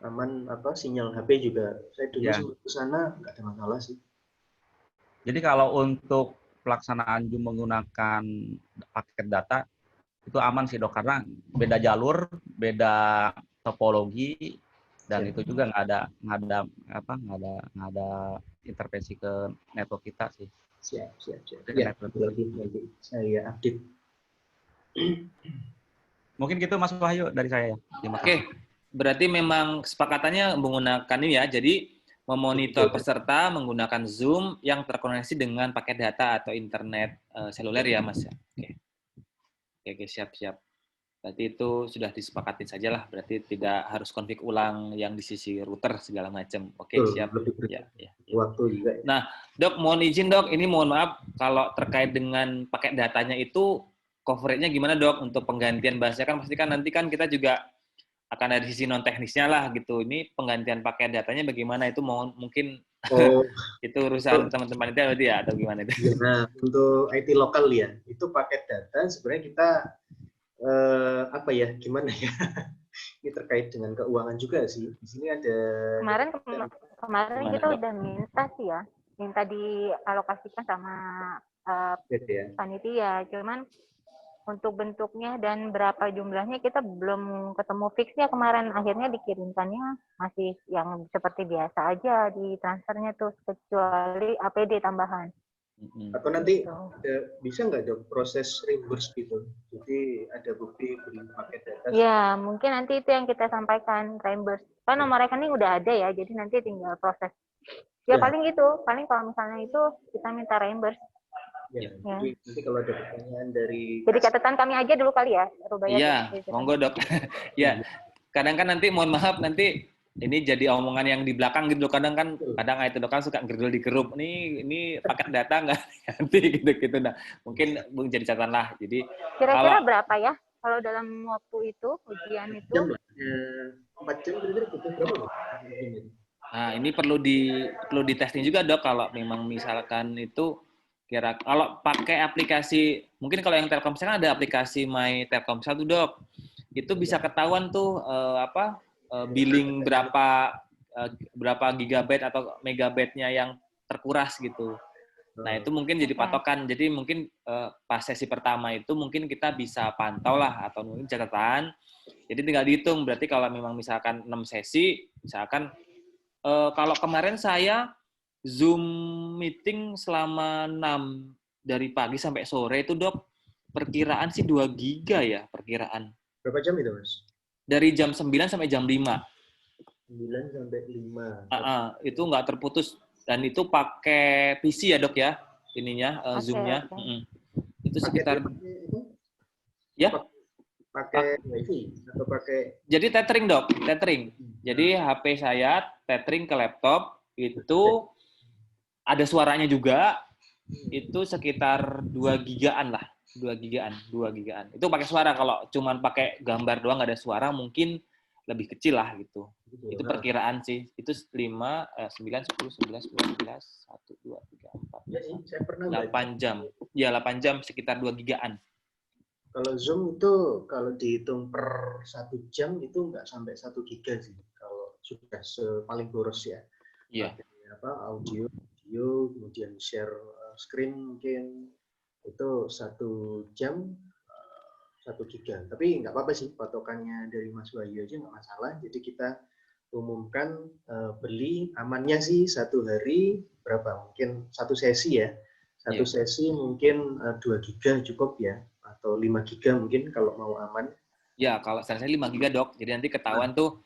Aman sinyal HP juga. Saya dulu ke sana nggak ada masalah sih. Jadi kalau untuk pelaksanaan Zoom menggunakan paket data itu aman sih Dok, karena beda jalur, beda topologi, dan itu juga nggak ada intervensi ke network kita sih. Siap. Ya, nanti saya update. Mungkin gitu Mas Wahyu dari saya ya. Oke, berarti memang kesepakatannya menggunakan ini ya. Jadi memonitor peserta menggunakan Zoom yang terkoneksi dengan paket data atau internet seluler ya Mas ya. Oke, siap. Berarti itu sudah disepakatin saja lah. Berarti tidak harus konfig ulang yang di sisi router segala macam. Oke, siap. Ya. Waktu juga. Ya. Nah, Dok, mohon izin Dok, ini mohon maaf kalau terkait dengan paket datanya itu coverage-nya gimana Dok untuk penggantian bahasa kan pasti kan nanti kan kita juga akan ada sisi non teknisnya lah gitu. Ini penggantian paket datanya bagaimana itu mungkin itu urusan teman-teman itu berarti ya atau gimana itu? Nah, untuk IT lokal ya, itu paket data sebenarnya kita gimana ya? Ini terkait dengan keuangan juga sih. Di sini ada kemarin kita udah minta sih ya, minta dialokasikan sama panitia. Cuman untuk bentuknya dan berapa jumlahnya kita belum ketemu fixnya kemarin. Akhirnya dikirimkannya masih yang seperti biasa aja di transfernya tuh, kecuali APD tambahan. Atau nanti bisa nggak Dok proses reimburse gitu? Jadi ada bukti beli paket data. Ya, mungkin nanti itu yang kita sampaikan, reimburse. Kan nomor rekening udah ada ya, jadi nanti tinggal proses. Ya. Paling kalau misalnya itu kita minta reimburse. Ya. Nanti kalau ada pertanyaan dari... Jadi catatan kami aja dulu kali ya. Iya, monggo Dok. Ya, kadang kan nanti mohon maaf nanti ini jadi omongan yang di belakang gitu. Kadang itu Dok kan suka gerudul di grup. Ini paket data nggak ganti gitu. Nah, mungkin jadi catatan lah. Jadi kira-kira berapa ya kalau dalam waktu itu ujian itu? 4 jam kira-kira butuh berapa? Nah, ini perlu di testing juga Dok kalau memang misalkan itu kalau pakai aplikasi, mungkin kalau yang Telkomsel kan ada aplikasi My Telkomsel tuh Dok. Itu bisa ketahuan tuh billing berapa gigabyte atau megabyte-nya yang terkuras gitu. Nah, itu mungkin jadi patokan. Jadi mungkin pas sesi pertama itu mungkin kita bisa pantau lah atau mungkin catatan. Jadi tinggal dihitung. Berarti kalau memang misalkan 6 sesi, misalkan kalau kemarin saya Zoom meeting selama 6 dari pagi sampai sore itu Dok, perkiraan sih 2 giga ya perkiraan. Berapa jam itu Mas? Dari jam 9 sampai jam 5. 9 sampai 5. Itu nggak terputus. Dan itu pakai PC ya Dok ya, ininya, Zoom-nya. Itu sekitar Ya. Pakai wifi atau pakai? Jadi tethering dok, tethering. Jadi HP saya tethering ke laptop itu ada suaranya juga. Itu sekitar 2 gigaan lah, 2 gigaan. Itu pakai suara. Kalau cuman pakai gambar doang nggak ada suara mungkin lebih kecil lah gitu. Itu perkiraan sih. Itu 5, 9, 10, 11, 12, 1, 2, 3, 4, Ya, saya pernah 8 jam. Ya 8 jam sekitar 2 gigaan. Kalau Zoom itu kalau dihitung per 1 jam itu nggak sampai 1 giga sih. Kalau sudah paling boros ya. Iya. Audio, video, kemudian share screen mungkin itu 1 jam 1 giga. Tapi nggak apa-apa sih, patokannya dari Mas Wahyu aja nggak masalah. Jadi kita umumkan beli amannya sih 1 hari berapa? Mungkin 1 sesi ya. 1 sesi mungkin 2 giga cukup ya. Atau 5 giga mungkin kalau mau aman. Ya, kalau saya 5 giga dok. Jadi nanti ketahuan tuh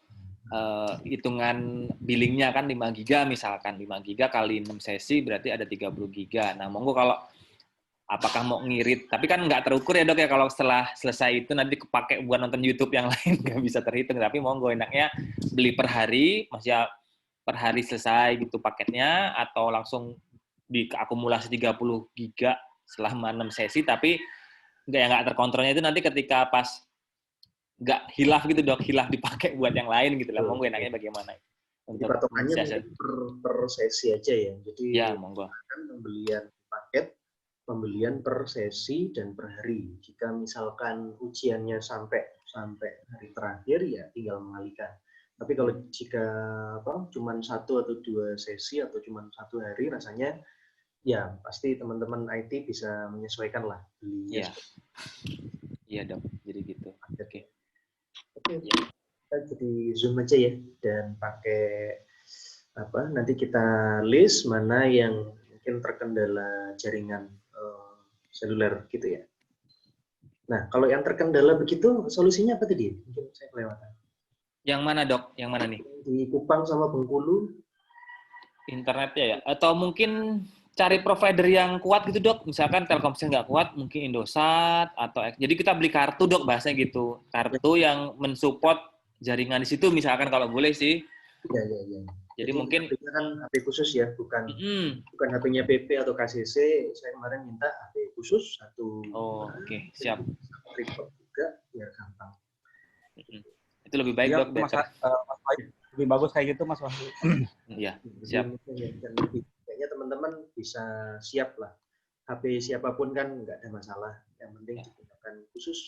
hitungan billingnya kan 5 giga misalkan. 5 giga kali 6 sesi berarti ada 30 giga. Nah, monggo kalau apakah mau ngirit. Tapi kan nggak terukur ya dok ya kalau setelah selesai itu nanti kepake buat nonton YouTube yang lain nggak bisa terhitung. Tapi monggo enaknya beli per hari, maksudnya per hari selesai gitu paketnya atau langsung diakumulasi 30 giga selama 6 sesi tapi nggak terkontrolnya itu nanti ketika pas nggak hilaf gitu dok, hilaf dipakai buat yang lain gitu lah. Monggo enaknya bagaimana? Untuk patokannya per sesi aja ya. Jadi ya, monggo. Pembelian paket, pembelian per sesi dan per hari. Jika misalkan ujiannya sampai hari terakhir ya tinggal mengalihkan. Tapi kalau jika cuma 1 atau 2 sesi atau cuma 1 hari rasanya ya pasti teman-teman IT bisa menyesuaikan lah belinya. Iya dok, jadi gitu. Oke. Kita jadi Zoom aja ya dan pakai nanti kita list mana yang mungkin terkendala jaringan seluler gitu ya. Nah, kalau yang terkendala begitu solusinya apa tadi? Mungkin saya kelewatan. Yang mana dok? Yang mana nih? Di Kupang sama Bengkulu. Internetnya ya? Atau mungkin cari provider yang kuat gitu dok, misalkan Telkomsel nggak kuat, mungkin Indosat atau jadi kita beli kartu dok bahasanya gitu, kartu yang mensupport jaringan di situ misalkan kalau boleh sih. Iya. Jadi mungkin kan HP khusus ya, bukan HP-nya PP atau KCC. Saya kemarin minta HP khusus satu. Oh oke. Siap. Report juga biar gampang. Itu lebih baik dok. Lebih bagus kayak gitu Mas Wahyu. Iya. Siap. Kayaknya teman-teman bisa siap lah. HP siapapun kan nggak ada masalah. Yang penting digunakan khusus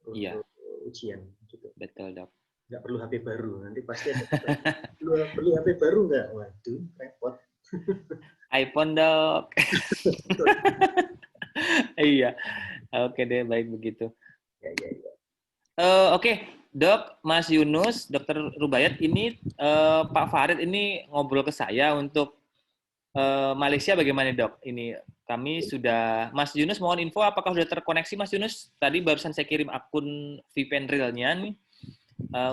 untuk ujian. Gitu. Betul dok. Nggak perlu HP baru. Nanti pasti ada perlu HP baru nggak? Waduh, repot. iPhone dok. Iya. Oke deh, baik begitu. Ya. Oke, Dok, Mas Yunus, Dokter Rubaiyat, ini Pak Farid ini ngobrol ke saya untuk Malaysia bagaimana dok? Ini kami sudah, Mas Yunus mohon info apakah sudah terkoneksi Mas Yunus? Tadi barusan saya kirim akun VPN Realnya nih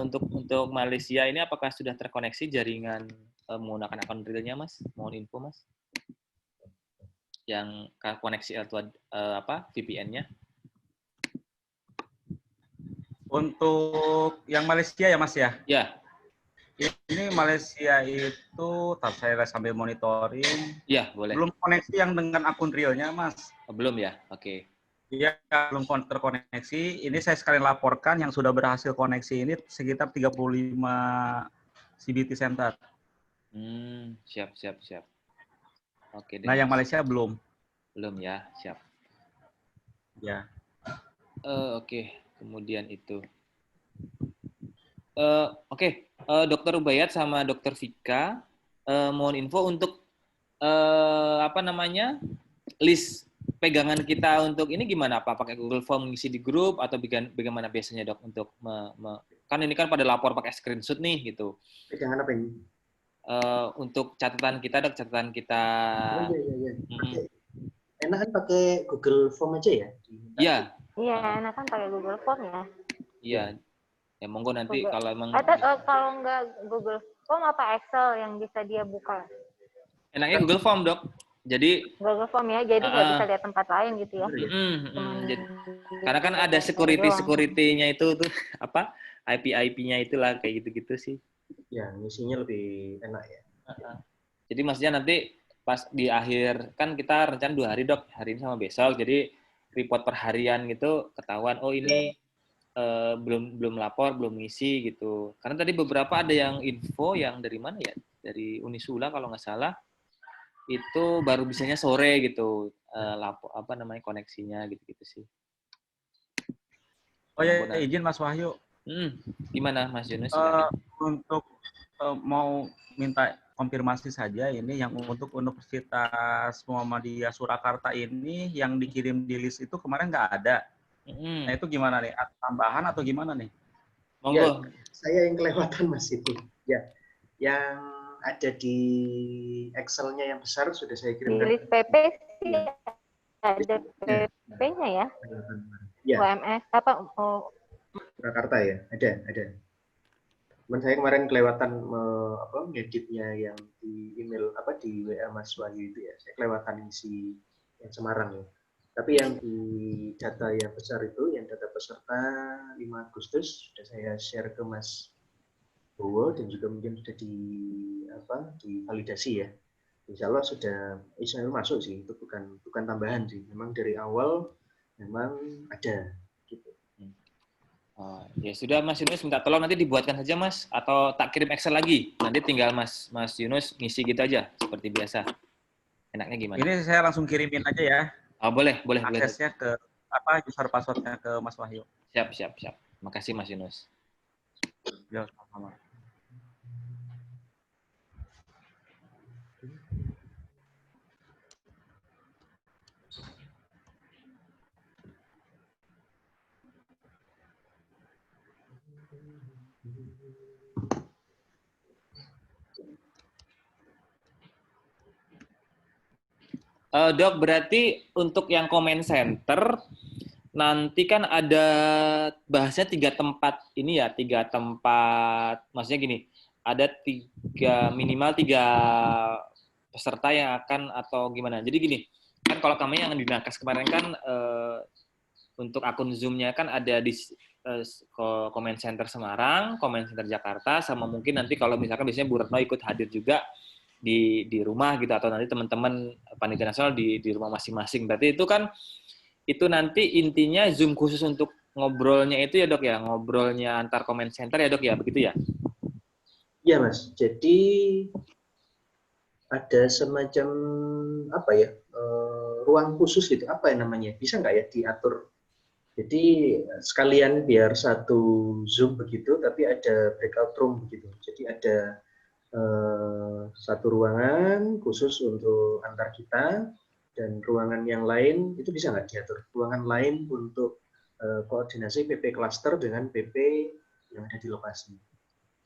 untuk Malaysia ini apakah sudah terkoneksi jaringan menggunakan akun Realnya Mas? Mohon info Mas. Yang koneksi VPN-nya? Untuk yang Malaysia ya Mas ya? Ya. Ini Malaysia itu, saya sambil monitoring. Ya, boleh. Belum koneksi yang dengan akun realnya, Mas. Belum ya? Oke. Iya, belum terkoneksi. Ini saya sekalian laporkan yang sudah berhasil koneksi ini sekitar 35 CBT Center. Siap. Oke deh. Nah, yang Malaysia belum. Belum ya, siap. Ya. Oke. Kemudian itu. Oke. Dokter Rubaiyat sama Dokter Vika, mohon info untuk list pegangan kita untuk ini gimana? Apa pakai Google Form ngisi di grup atau bagaimana biasanya dok untuk kan ini kan pada lapor pakai screenshot nih gitu. Pegangan apa ini? Untuk catatan kita dok, catatan kita. Iya. Enak kan pakai Google Form aja ya? Iya. Iya, enak kan pakai Google Form ya. Iya. Ya monggo nanti Google. kalau emang kalau nggak Google Form apa Excel yang bisa dia buka? Enaknya Google Form dok. Jadi Google Form ya, jadi nggak bisa uh, lihat tempat lain gitu ya. karena kan ada security-nya itu tuh apa IP-nya itulah kayak gitu-gitu sih. Ya, misinya lebih enak ya. Jadi maksudnya nanti pas di akhir kan kita rencana 2 hari dok, hari ini sama besok. Jadi report per harian gitu ketahuan oh ini belum lapor, belum ngisi gitu. Karena tadi beberapa ada yang info yang dari mana ya? Dari Unisula kalau nggak salah itu baru bisanya sore gitu lapor apa namanya koneksinya gitu-gitu sih. Oh ya, izin Mas Wahyu. Gimana Mas Yunus? Untuk mau minta konfirmasi saja ini yang untuk Universitas Muhammadiyah Surakarta ini yang dikirim di list itu kemarin nggak ada. Nah itu gimana nih? Tambahan atau gimana nih? Monggo. Ya, saya yang kelewatan Mas itu. Ya, yang ada di Excel-nya yang besar sudah saya kirimkan. Di list PP sih ada PP-nya ya. Ya. UMS apa? Surakarta ya, ada. Cuman saya kemarin kelewatan ngeditnya yang di email di WA Mas Wahyu itu ya. Saya kelewatan isi yang Semarang ya. Tapi yang di data yang besar itu, yang data peserta 5 Agustus sudah saya share ke Mas Bowo dan juga mungkin sudah divalidasi ya. Insya Allah sudah masuk sih, itu bukan tambahan sih. Memang dari awal memang ada gitu. Ya sudah Mas Yunus minta tolong nanti dibuatkan saja Mas atau tak kirim Excel lagi. Nanti tinggal Mas Yunus ngisi gitu aja seperti biasa. Enaknya gimana? Ini saya langsung kirimin aja ya. Oh, boleh. Aksesnya ke user passwordnya ke Mas Wahyu. Siap. Makasih Mas Yunus. Ya, sama-sama. Dok, berarti untuk yang comment center nanti kan ada bahasnya 3 tempat ini ya, 3 tempat, maksudnya gini, ada minimal 3 peserta yang akan atau gimana. Jadi gini, kan kalau kami yang di Nakas kemarin kan untuk akun Zoom-nya kan ada di comment center Semarang, comment center Jakarta, sama mungkin nanti kalau misalkan biasanya Bu Retno ikut hadir juga di rumah gitu atau nanti teman-teman panitia nasional di rumah masing-masing. Berarti itu kan itu nanti intinya Zoom khusus untuk ngobrolnya itu ya dok ya, ngobrolnya antar comment center ya dok ya, begitu ya? Iya Mas, jadi ada semacam ruang khusus gitu, apa yang namanya, bisa nggak ya diatur? Jadi sekalian biar satu Zoom begitu, tapi ada breakout room begitu. Jadi ada satu ruangan khusus untuk antar kita dan ruangan yang lain itu bisa nggak diatur? Ruangan lain untuk koordinasi PP cluster dengan PP yang ada di lokasi.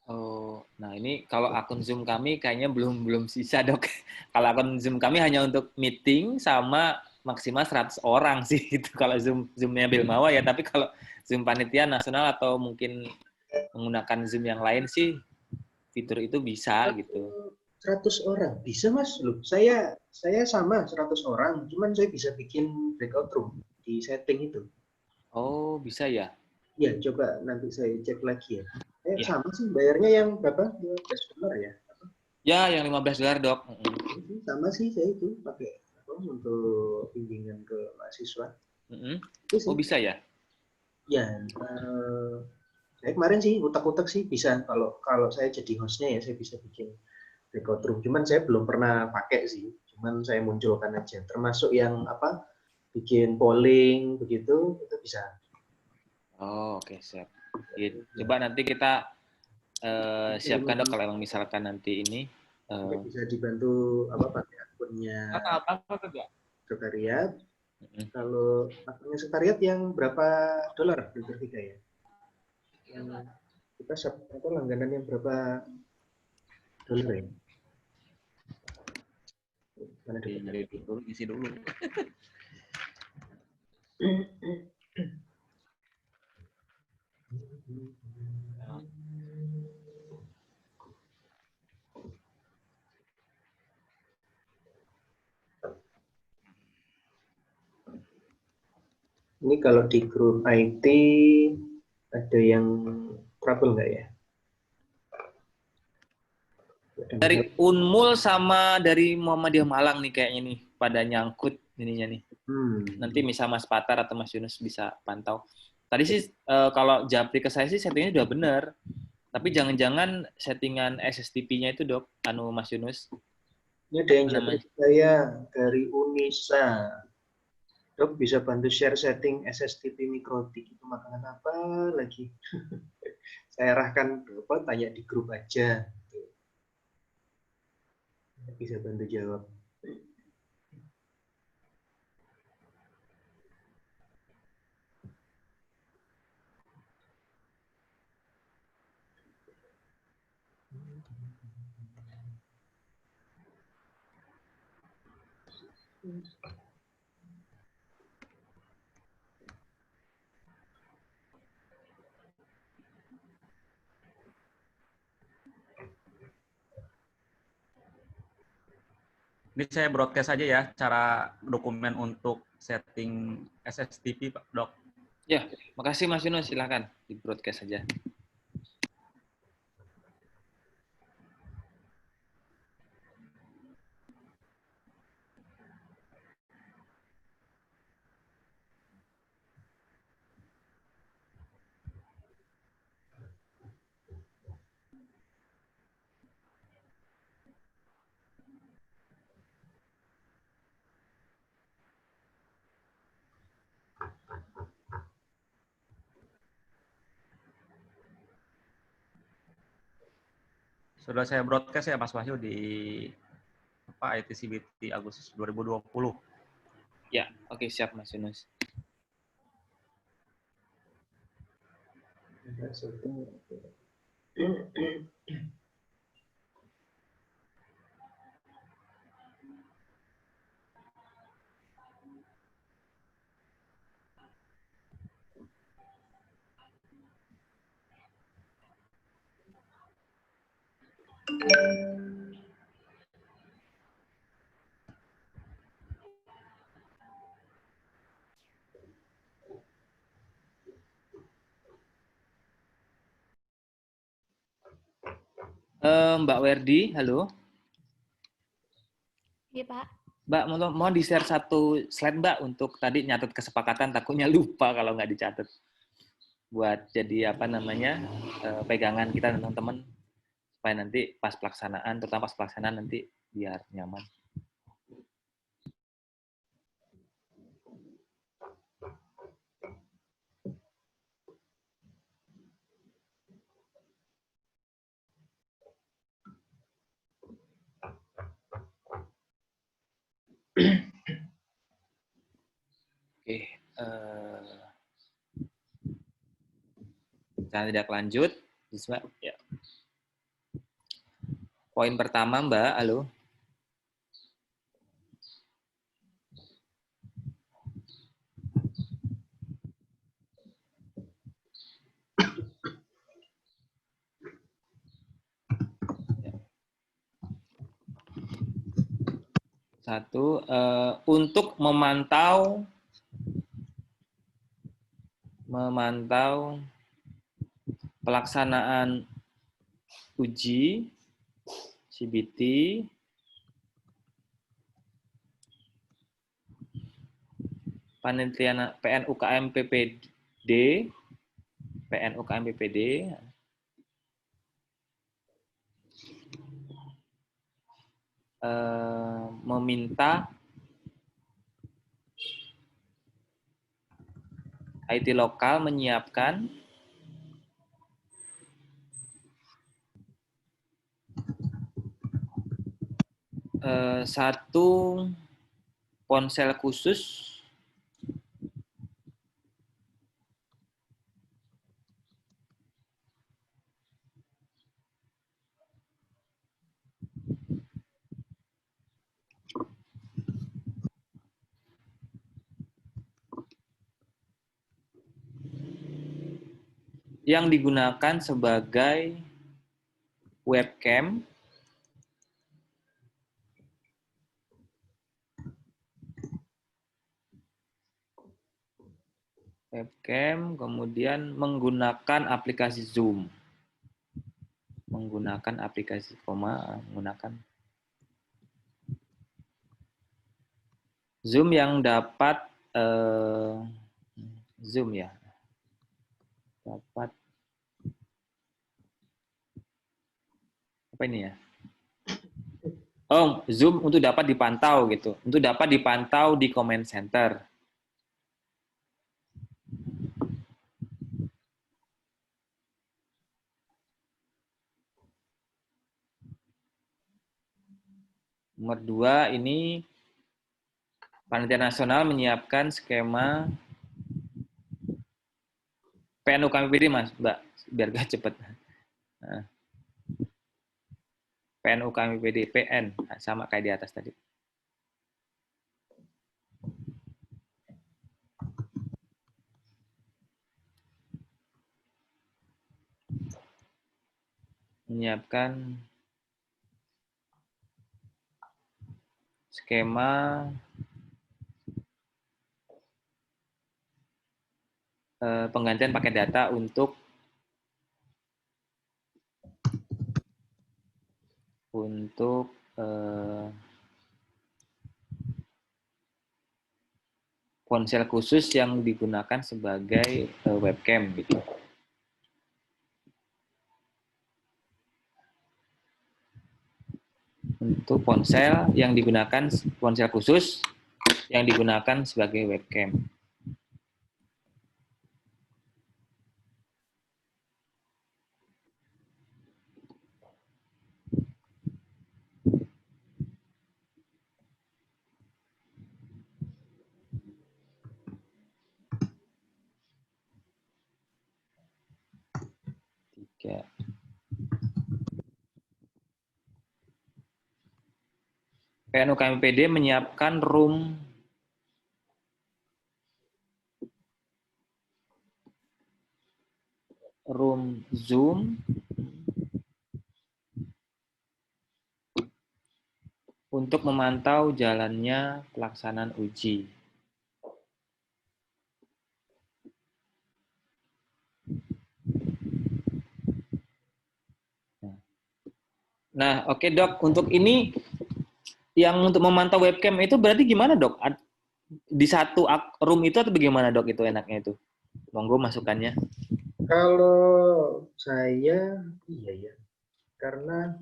Oh, nah ini kalau akun Zoom kami kayaknya belum sisa dok. Kalau akun Zoom kami hanya untuk meeting sama maksimal 100 orang sih gitu. Kalau Zoom-nya Bilmawa ya, tapi kalau Zoom panitia nasional atau mungkin menggunakan Zoom yang lain sih fitur itu bisa gitu. 100 orang bisa Mas, loh. Saya sama 100 orang, cuman saya bisa bikin breakout room di setting itu. Oh, bisa ya? Ya, coba nanti saya cek lagi ya. Sama sih, bayarnya yang berapa? $15 ya? Ya, yang $15 dok. Sama sih saya itu pakai untuk bimbingan ke mahasiswa. Oh, bisa ya? Ya, saya kemarin sih utak-utak sih bisa. Kalau saya jadi hostnya ya saya bisa bikin breakout room. Cuman saya belum pernah pakai sih. Cuman saya munculkan aja. Termasuk yang bikin polling begitu itu bisa. Oh, oke, siap. Coba nanti kita siapkan dok kalau emang misalkan nanti ini bisa dibantu pakai akunnya sekretariat. Kalau akunnya sekretariat yang berapa dolar di Vertiga ya? Yang kita langganan yang berapa dolar ya? Mana dulu, isi dulu. Ini kalau di grup IT ada yang trouble nggak ya? Dari Unmul sama dari Muhammadiyah Malang nih kayaknya nih pada nyangkut ininya nih. Nanti misal Mas Patar atau Mas Yunus bisa pantau. Tadi sih kalau japri ke saya sih settingnya udah bener. Tapi jangan-jangan settingan SSTP-nya itu Dok, anu Mas Yunus. Ini ada yang japri saya dari Unisa. Dok bisa bantu share setting SSTP mikrotik itu makanan apa lagi? Saya arahkan tanya di grup aja. Bisa bantu jawab. Ini saya broadcast aja ya, cara dokumen untuk setting SSTP, Pak Dok. Ya, makasih Mas Yunus, silakan di broadcast saja. Sudah saya broadcast ya Mas Wahyu di ITCBT Agustus 2020. Ya, oke, siap Mas Yunus. Mbak Werdi, halo. Iya, Pak. Mbak, mau di-share satu slide, Mbak, untuk tadi nyatet kesepakatan, takutnya lupa kalau nggak dicatat. Buat jadi pegangan kita dan teman-teman, supaya nanti pas pelaksanaan, terutama pas pelaksanaan nanti biar nyaman. Oke, saya tidak lanjut. Ya. Poin pertama, Mbak, halo. Satu, untuk memantau pelaksanaan uji CBT panitiaan PNUKM PPD meminta IT lokal menyiapkan satu ponsel khusus yang digunakan sebagai webcam Webcam, kemudian menggunakan aplikasi Zoom. Menggunakan aplikasi menggunakan Zoom yang dapat Zoom ya. Dapat apa ini ya? Oh, Zoom untuk dapat dipantau gitu. Untuk dapat dipantau di comment center. Nomor 2 ini Panitia Nasional menyiapkan skema PNU KMPD, Mas, Mbak, biar gak cepet. Nah, PNU KMPD, PN, sama kayak di atas tadi. Menyiapkan skema penggantian paket data untuk ponsel khusus yang digunakan sebagai webcam gitu. Untuk ponsel yang digunakan ponsel khusus yang digunakan sebagai webcam. Tiga. PNU KMPD menyiapkan room Zoom untuk memantau jalannya pelaksanaan uji. Nah, oke Dok, untuk ini yang untuk memantau webcam itu berarti gimana Dok? Di satu room itu atau bagaimana Dok itu enaknya itu? Monggo masukannya. Kalau saya, iya ya, karena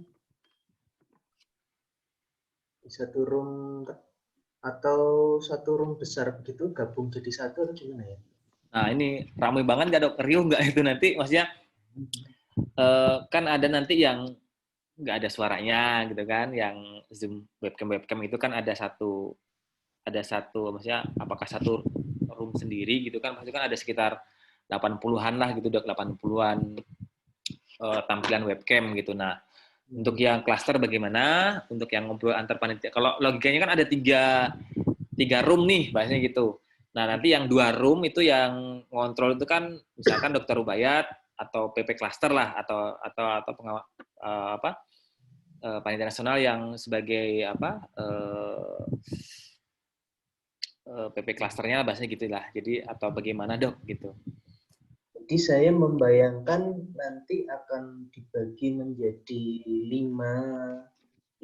di satu room atau satu room besar begitu gabung jadi satu atau gimana ya? Nah ini ramai banget nggak Dok? Riuh nggak itu nanti? Maksudnya kan ada nanti yang nggak ada suaranya gitu kan, yang Zoom webcam itu kan ada satu maksudnya apakah satu room sendiri gitu kan, pasti kan ada sekitar 80-an lah gitu Dok, 80-an tampilan webcam gitu. Nah, untuk yang cluster bagaimana? Untuk yang ngobrol antar panitia. Kalau logikanya kan ada tiga room nih, bahasanya gitu. Nah, nanti yang 2 room itu yang ngontrol itu kan misalkan Dokter Rubayat atau PP Cluster lah atau pengawal panitia nasional yang sebagai PP Clusternya bahasanya gitulah. Jadi atau bagaimana Dok gitu. Jadi saya membayangkan nanti akan dibagi menjadi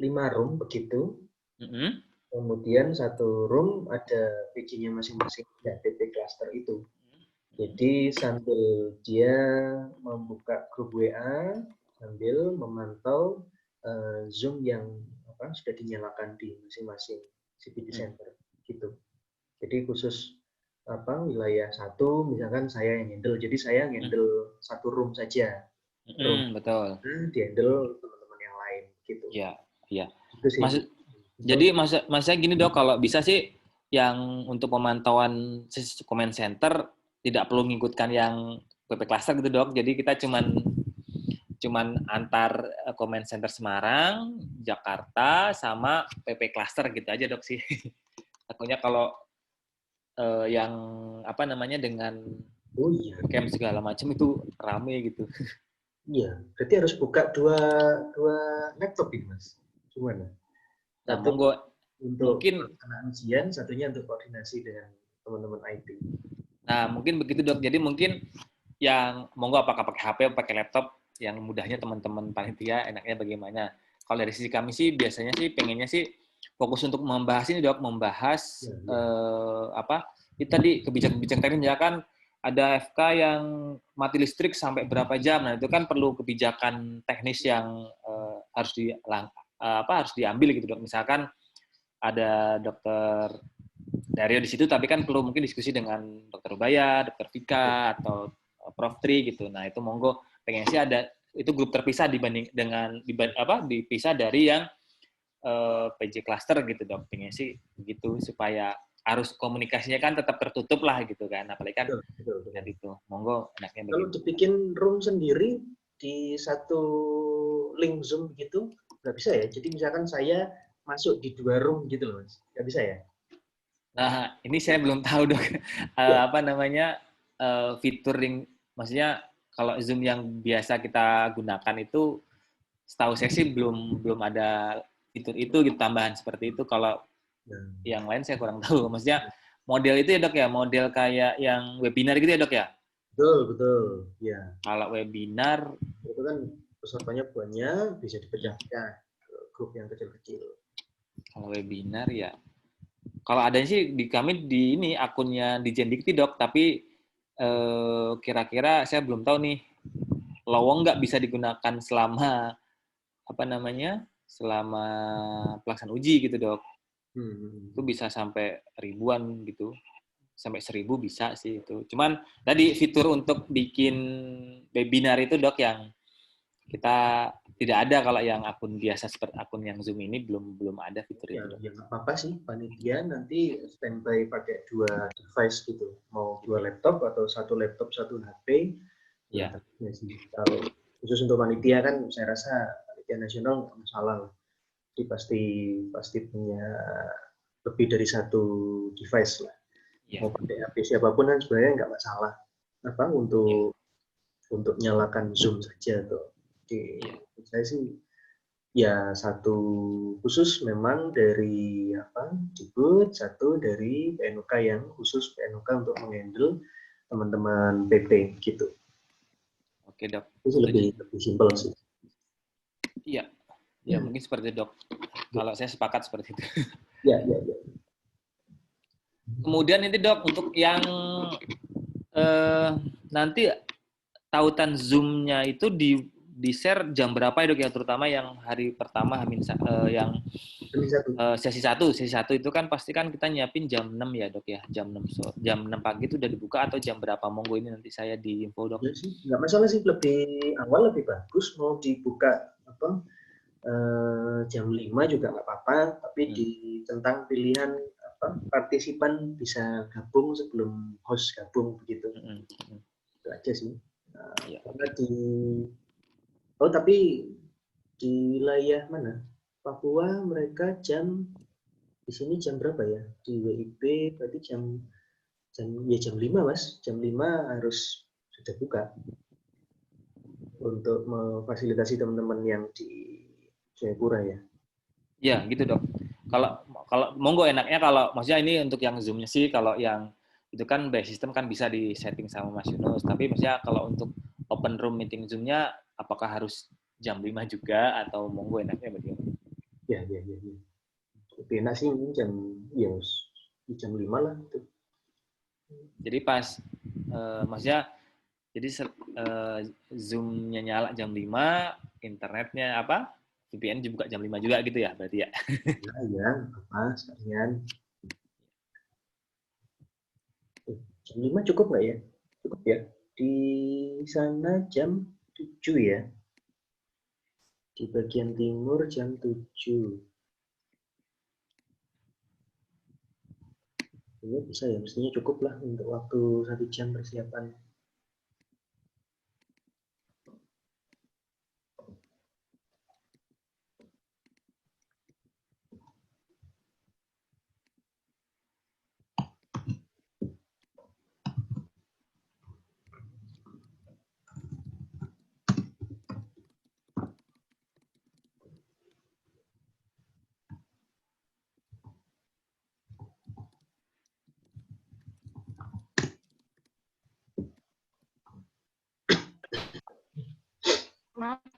5 room begitu. Kemudian satu room ada PJ-nya masing-masing dan PP cluster itu. Jadi sambil dia membuka grup WA, sambil memantau Zoom yang sudah dinyalakan di masing-masing CPD center gitu. Jadi khusus wilayah satu, misalkan saya yang handle, jadi saya handle satu room saja. Betul. Di-handle teman-teman yang lain gitu. Iya, iya. Gitu Jadi maksudnya gini Dok, kalau bisa sih yang untuk pemantauan comment center tidak perlu mengikutkan yang PP Cluster gitu Dok. Jadi kita cuman antar comment center Semarang, Jakarta, sama PP Cluster gitu aja Dok sih. Takutnya kalau yang dengan camp segala macam itu rame gitu. Iya, berarti harus buka dua laptop ini Mas. Gimana? Satu untuk mungkin ujian, satunya untuk koordinasi dengan teman-teman IT. Nah, mungkin begitu dok. Jadi mungkin yang monggo apakah pakai HP atau pakai laptop, yang mudahnya teman-teman panitia enaknya bagaimana. Kalau dari sisi kami sih biasanya sih pengennya sih fokus untuk membahas ini dok, membahas apa itu tadi kebijakan-kebijakan teknis, misalkan ada FK yang mati listrik sampai berapa jam. Nah, itu kan perlu kebijakan teknis yang harus diambil gitu dok. Misalkan ada dokter Dario di situ, tapi kan perlu mungkin diskusi dengan dokter Ubaya, dokter Vika, atau Prof Tri gitu. Nah, itu monggo pengen sih ada itu grup terpisah dipisah dari yang PJ cluster gitu dok. Pengen sih begitu supaya arus komunikasinya kan tetap tertutup lah gitu kan. Apalagi kan dari itu. Monggo enaknya Kalau begitu. dibikin room sendiri di satu link Zoom gitu, nggak bisa ya? Jadi misalkan saya masuk di 2 room gitu loh, Mas. Nggak bisa ya? Nah, ini saya belum tahu dok. Apa namanya fitur maksudnya kalau Zoom yang biasa kita gunakan itu, setahu saya sih belum ada fitur itu gitu, tambahan seperti itu. Kalau yang lain saya kurang tahu. Maksudnya model itu ya dok ya, model kayak yang webinar gitu ya dok ya. Betul, betul. Ya. Kalau webinar Itu kan pesertanya banyak, bisa dipecahkan ke grup yang kecil-kecil. kalau webinar ya. Kalau ada sih di kami di ini akunnya di Jendikti dok, tapi kira-kira saya belum tahu nih lowong nggak bisa digunakan selama apa namanya selama pelaksanaan uji gitu dok. Itu bisa sampai ribuan gitu, sampai 1.000 bisa sih itu. Cuman tadi fitur untuk bikin webinar itu dok yang kita tidak ada, kalau yang akun biasa seperti akun yang Zoom ini belum ada fitur itu. Ya nggak apa-apa sih, panitia nanti standby pakai 2 device gitu, mau 2 laptop atau 1 laptop 1 HP. Ya. Kalau khusus untuk panitia kan saya rasa panitia nasional nggak masalah. Jadi pasti punya lebih dari 1 device lah. Ya. Mau pakai HP siapapun kan sebenarnya nggak masalah. Apa untuk nyalakan Zoom saja tuh. Jadi saya sih ya 1 khusus memang dari Dibut, 1 dari PNUK yang khusus PNUK untuk menghandle teman-teman PP gitu. Oke dok. Itu lebih simpel sih. Iya. Ya mungkin seperti itu, dok. Kalau saya sepakat seperti itu. Ya. Kemudian ini dok, untuk yang nanti tautan Zoom-nya itu di-share jam berapa ya dok ya, terutama yang hari pertama yang sesi 1 itu kan pasti kan kita nyiapin jam 6 ya dok ya, jam 6 pagi itu udah dibuka atau jam berapa? Monggo ini nanti saya di info dok. Ya sih, nggak masalah sih, lebih awal lebih bagus, mau dibuka jam 5 juga nggak apa-apa, tapi tentang pilihan partisipan bisa gabung sebelum host gabung begitu. Itu aja sih. Karena tapi di wilayah mana? Papua mereka di sini jam berapa ya? Di WIB berarti jam 5 Mas. Jam 5 harus sudah buka untuk memfasilitasi teman-teman yang di Jayapura ya. Iya, gitu dok. Kalau monggo enaknya kalau maksudnya ini untuk yang Zoom-nya sih, kalau yang itu kan by system kan bisa di setting sama Mas Yunus, tapi maksudnya kalau untuk open room meeting Zoom-nya apakah harus jam 5 juga atau monggo enaknya bagaimana? Ya. Lebih enak sih jam 5 lah itu. Jadi pas maksudnya jadi Zoom-nya nyala jam 5, internetnya VPN dibuka jam 5 juga gitu ya berarti ya? Ya, apa sekalian. Jam 5 cukup nggak ya? Cukup ya. Di sana jam 7 ya. Di bagian timur jam 7. Ini bisa ya, mestinya cukup lah untuk waktu 1 jam persiapan.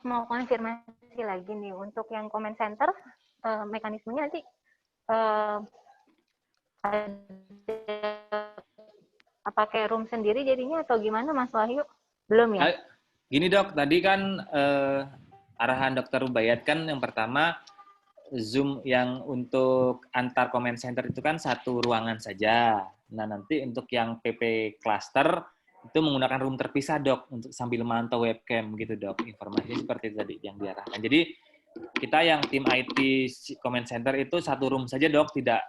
mau konfirmasi lagi nih untuk yang comment center mekanismenya nanti pakai room sendiri jadinya atau gimana Mas Wahyu? Belum ya? Gini dok, tadi kan arahan Dokter Rubaiyat kan yang pertama Zoom yang untuk antar comment center itu kan satu ruangan saja. Nah nanti untuk yang PP cluster itu menggunakan room terpisah dok untuk sambil mantau webcam gitu dok. Informasinya seperti itu tadi yang diarahkan. Jadi kita yang tim IT comment center itu satu room saja dok, tidak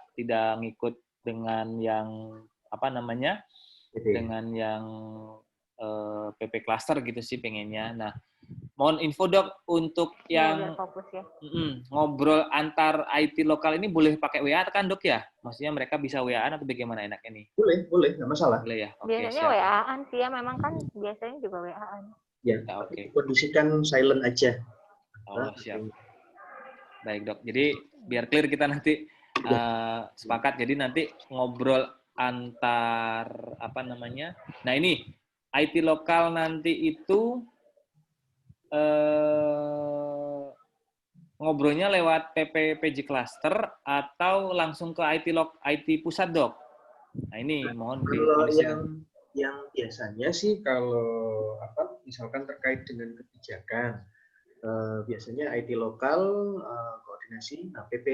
ngikut dengan yang apa namanya dengan yang PP cluster gitu sih pengennya. Nah mohon info dok untuk yang fokus, ya. Ngobrol antar IT lokal ini boleh pakai WA kan dok ya? Maksudnya mereka bisa WA-an atau bagaimana enaknya nih? Boleh, nggak masalah. Boleh ya? Oke, biasanya siap. WA-an sih ya, memang kan biasanya juga WA-an. Ya, oke. Kondisikan silent aja. Oh, siap. Baik dok, jadi biar clear kita nanti sepakat, jadi nanti ngobrol antar apa namanya? Nah ini IT lokal nanti itu ngobrolnya lewat PPPJ cluster atau langsung ke IT pusat dok? Nah ini mohon dikondisikan. Yang biasanya sih kalau misalkan terkait dengan kebijakan, biasanya IT lokal koordinasi, nah PP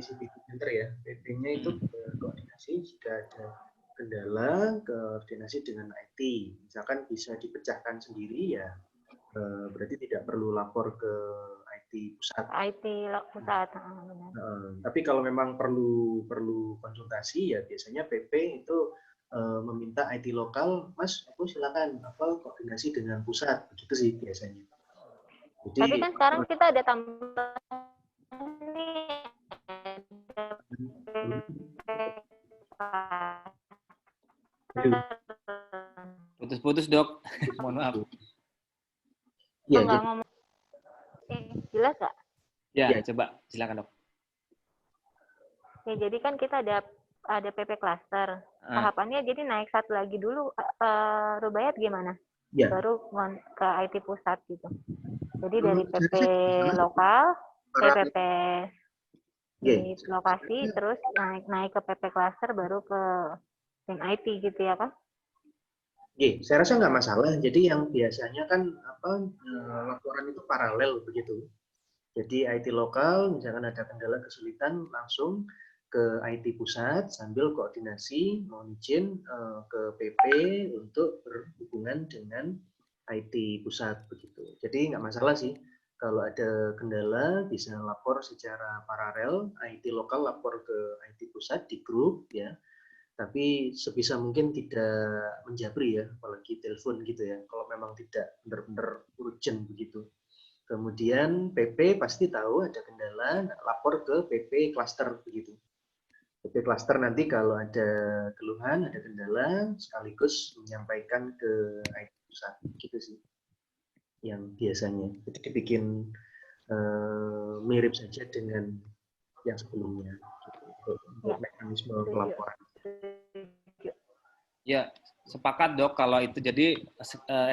CPT Center ya, PP-nya itu koordinasi jika ada kendala, koordinasi dengan IT. Misalkan bisa dipecahkan sendiri ya, berarti tidak perlu lapor ke IT pusat. IT pusat. Tapi kalau memang perlu konsultasi ya biasanya PP itu meminta IT lokal, Mas, aku silakan koordinasi dengan pusat, begitu sih biasanya. Jadi, tapi kan sekarang kita ada tambahan nih. Putus-putus dok, mohon maaf. Ya, nggak ngomong. Jelas nggak? Ya, coba silakan dok. Ya, jadi kan kita ada PP cluster. Tahapannya jadi naik satu lagi dulu. Rubaiyat gimana? Ya. Baru ke IT pusat gitu. Jadi dari PP lokal, PP di lokasi, terus naik ke PP cluster, baru ke tim IT gitu ya kan? Saya rasa nggak masalah. Jadi yang biasanya kan laporan itu paralel begitu. Jadi IT lokal, misalkan ada kendala kesulitan, langsung ke IT pusat sambil koordinasi, mohon izin ke PP untuk berhubungan dengan IT pusat begitu. Jadi nggak masalah sih. Kalau ada kendala bisa lapor secara paralel, IT lokal lapor ke IT pusat di grup ya. Tapi sebisa mungkin tidak menjabri ya, apalagi telepon gitu ya. Kalau memang tidak benar-benar urgent begitu. Kemudian PP pasti tahu ada kendala, lapor ke PP cluster begitu. PP cluster nanti kalau ada keluhan, ada kendala, sekaligus menyampaikan ke IT pusat, gitu sih. Yang biasanya, jadi dibikin mirip saja dengan yang sebelumnya, gitu, untuk mekanisme pelaporan. Ya, sepakat dok kalau itu. Jadi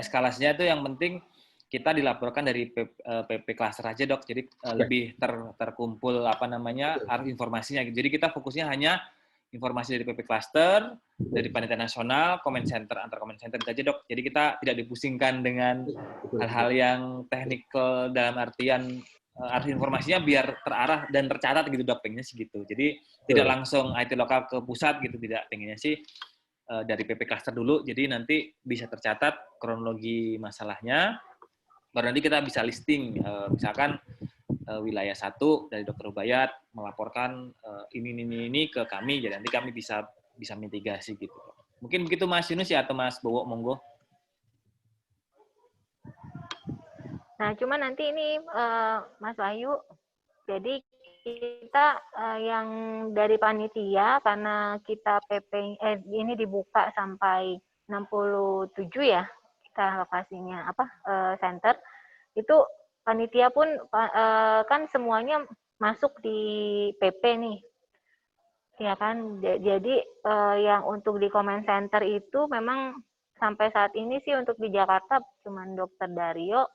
eskalasinya itu yang penting kita dilaporkan dari PP cluster aja dok, jadi lebih terkumpul informasinya. Jadi kita fokusnya hanya informasi dari PP cluster, dari panitia nasional, comment center, antar comment center aja dok. Jadi kita tidak dipusingkan dengan hal-hal yang teknikal dalam artian arus informasinya biar terarah dan tercatat gitu dok, pengennya sih gitu. Jadi tidak langsung IT lokal ke pusat gitu, tidak, pengennya sih dari PP cluster dulu, jadi nanti bisa tercatat kronologi masalahnya. Baru nanti kita bisa listing, misalkan wilayah 1 dari Dokter Rubaiyat melaporkan ini ke kami, jadi nanti kami bisa mitigasi gitu. Mungkin begitu Mas Yunus ya, atau Mas Bowo, monggo. Nah, cuma nanti ini Mas Wahyu, jadi kita yang dari panitia, karena kita PP ini dibuka sampai 67 ya, kita lokasinya center itu panitia pun kan semuanya masuk di PP nih ya kan. Jadi yang untuk di comment center itu memang sampai saat ini sih untuk di Jakarta cuman Dokter Dario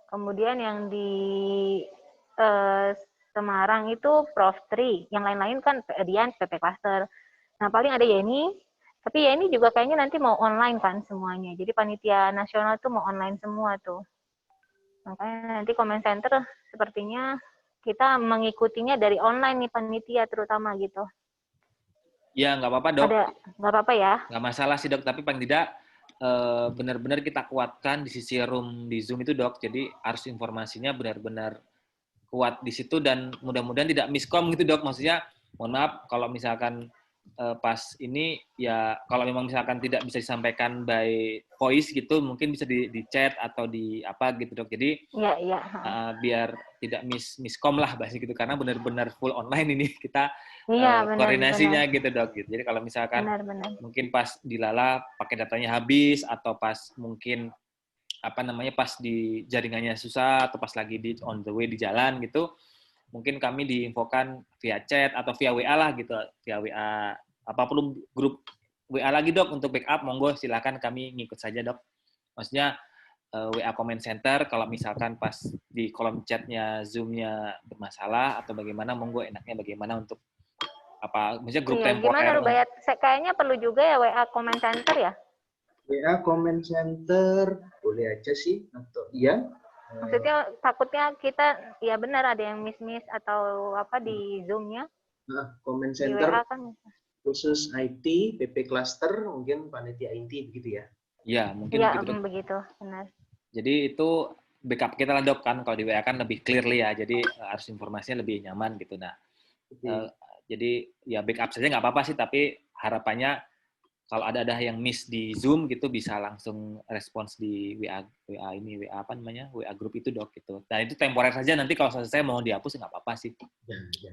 Kemudian yang di eh, Semarang itu Prof. Tri, yang lain-lain kan Dian, PP Cluster. Nah, paling ada Yeni, tapi Yeni juga kayaknya nanti mau online kan semuanya. Jadi panitia nasional tuh mau online semua tuh. Makanya nanti comment center sepertinya kita mengikutinya dari online nih panitia terutama gitu. Ya, nggak apa-apa, Dok. Nggak apa-apa ya? Nggak masalah sih, Dok. Tapi paling tidak benar-benar kita kuatkan di sisi room di Zoom itu, Dok. Jadi harus informasinya benar-benar kuat di situ dan mudah-mudahan tidak miskom gitu, Dok. Maksudnya, mohon maaf kalau misalkan pas ini ya kalau memang misalkan tidak bisa disampaikan by voice gitu, mungkin bisa di chat atau di apa gitu, Dok. Jadi Iya. biar tidak miskom lah bahasa gitu karena benar-benar full online ini kita koordinasinya gitu, Dok. Gitu. Jadi kalau misalkan mungkin pas di Lala pakai datanya habis atau pas mungkin pas di jaringannya susah atau pas lagi di on the way di jalan gitu, mungkin kami diinfokan via chat atau via WA lah gitu, via WA apapun grup WA lagi, Dok, untuk backup monggo silakan kami ngikut saja, Dok. Maksudnya WA comment center kalau misalkan pas di kolom chatnya Zoom-nya bermasalah atau bagaimana, monggo enaknya bagaimana untuk maksudnya grup temporer. Gimana Rubayat? Kayaknya perlu juga ya WA comment center ya? WA comment center boleh aja sih atau iya. Maksudnya takutnya kita ya benar ada yang miss atau apa di Zoom-nya. Comment center kan khusus IT, PP Cluster, mungkin panitia inti begitu ya? Iya, mungkin begitu, benar. Jadi itu backup kita lah, Dok, kan kalau di WA kan lebih clearly ya, jadi harus informasinya lebih nyaman gitu. Nah, jadi ya backup saja nggak apa-apa sih, tapi harapannya kalau ada yang miss di Zoom gitu bisa langsung respons di WA grup itu, Dok, gitu. Nah, itu temporer saja, nanti kalau selesai mau dihapus nggak apa-apa sih.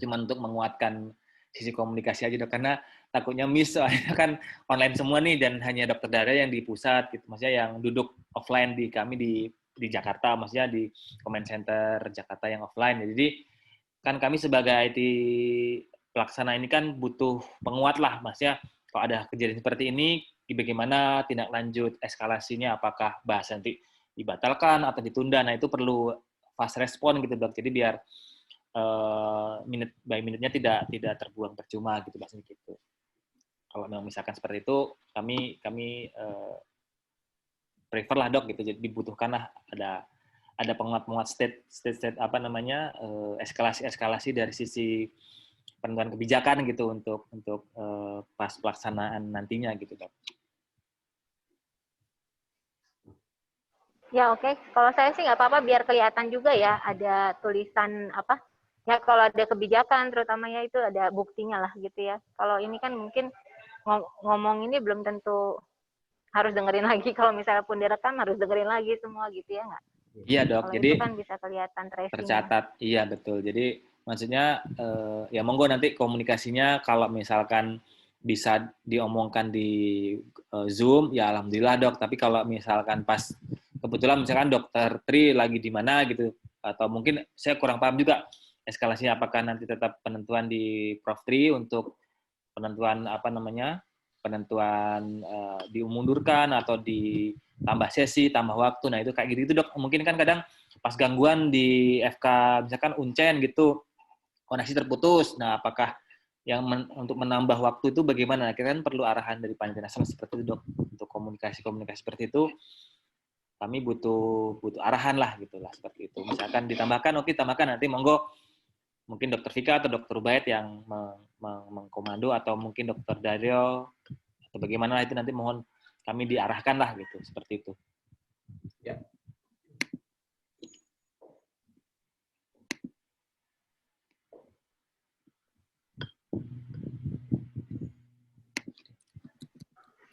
Cuma untuk menguatkan sisi komunikasi aja, Dok, karena takutnya miss soalnya kan online semua nih dan hanya Dokter Daria yang di pusat gitu. Maksudnya yang duduk offline di kami di Jakarta, maksudnya di comment center Jakarta yang offline. Jadi kan kami sebagai IT pelaksana ini kan butuh penguat lah, maksudnya kalau ada kejadian seperti ini, bagaimana tindak lanjut eskalasinya, apakah bahas nanti dibatalkan atau ditunda. Nah, itu perlu fast respon gitu, Dok. Jadi biar minute by minute-nya tidak terbuang percuma gitu, bahasanya gitu. Kalau memang misalkan seperti itu, kami prefer lah, Dok, gitu. Jadi dibutuhkan lah ada penguat state eskalasi dari sisi penentuan kebijakan gitu untuk pas pelaksanaan nantinya gitu, Dok. Ya oke. Kalau saya sih nggak apa-apa biar kelihatan juga ya ada tulisan apa. Ya kalau ada kebijakan terutamanya itu ada buktinya lah gitu ya. Kalau ini kan mungkin ngomong ini belum tentu harus dengerin lagi. Kalau misalnya pun direkam harus dengerin lagi semua gitu ya nggak? Iya, Dok. Kalau jadi itu kan bisa kelihatan tracing. Tercatat. Iya, betul. Jadi maksudnya ya monggo nanti komunikasinya kalau misalkan bisa diomongkan di Zoom ya alhamdulillah, Dok. Tapi kalau misalkan pas kebetulan misalkan Dokter Tri lagi di mana gitu atau mungkin saya kurang paham juga eskalasinya, apakah nanti tetap penentuan di Prof Tri untuk penentuan dimundurkan atau ditambah sesi, tambah waktu. Nah, itu kayak gitu, Dok. Mungkin kan kadang pas gangguan di FK misalkan Uncen gitu, koneksi terputus. Nah, apakah yang untuk menambah waktu itu bagaimana? Kita kan perlu arahan dari panitia nasional seperti itu, Dok. Untuk komunikasi seperti itu kami butuh arahan lah gitulah, seperti itu. Misalkan ditambahkan, oke tambahkan, nanti monggo mungkin Dokter Vika atau Dokter Rubayat yang mengkomando atau mungkin Dokter Dario atau bagaimana itu nanti mohon kami diarahkan lah gitu, seperti itu. Ya.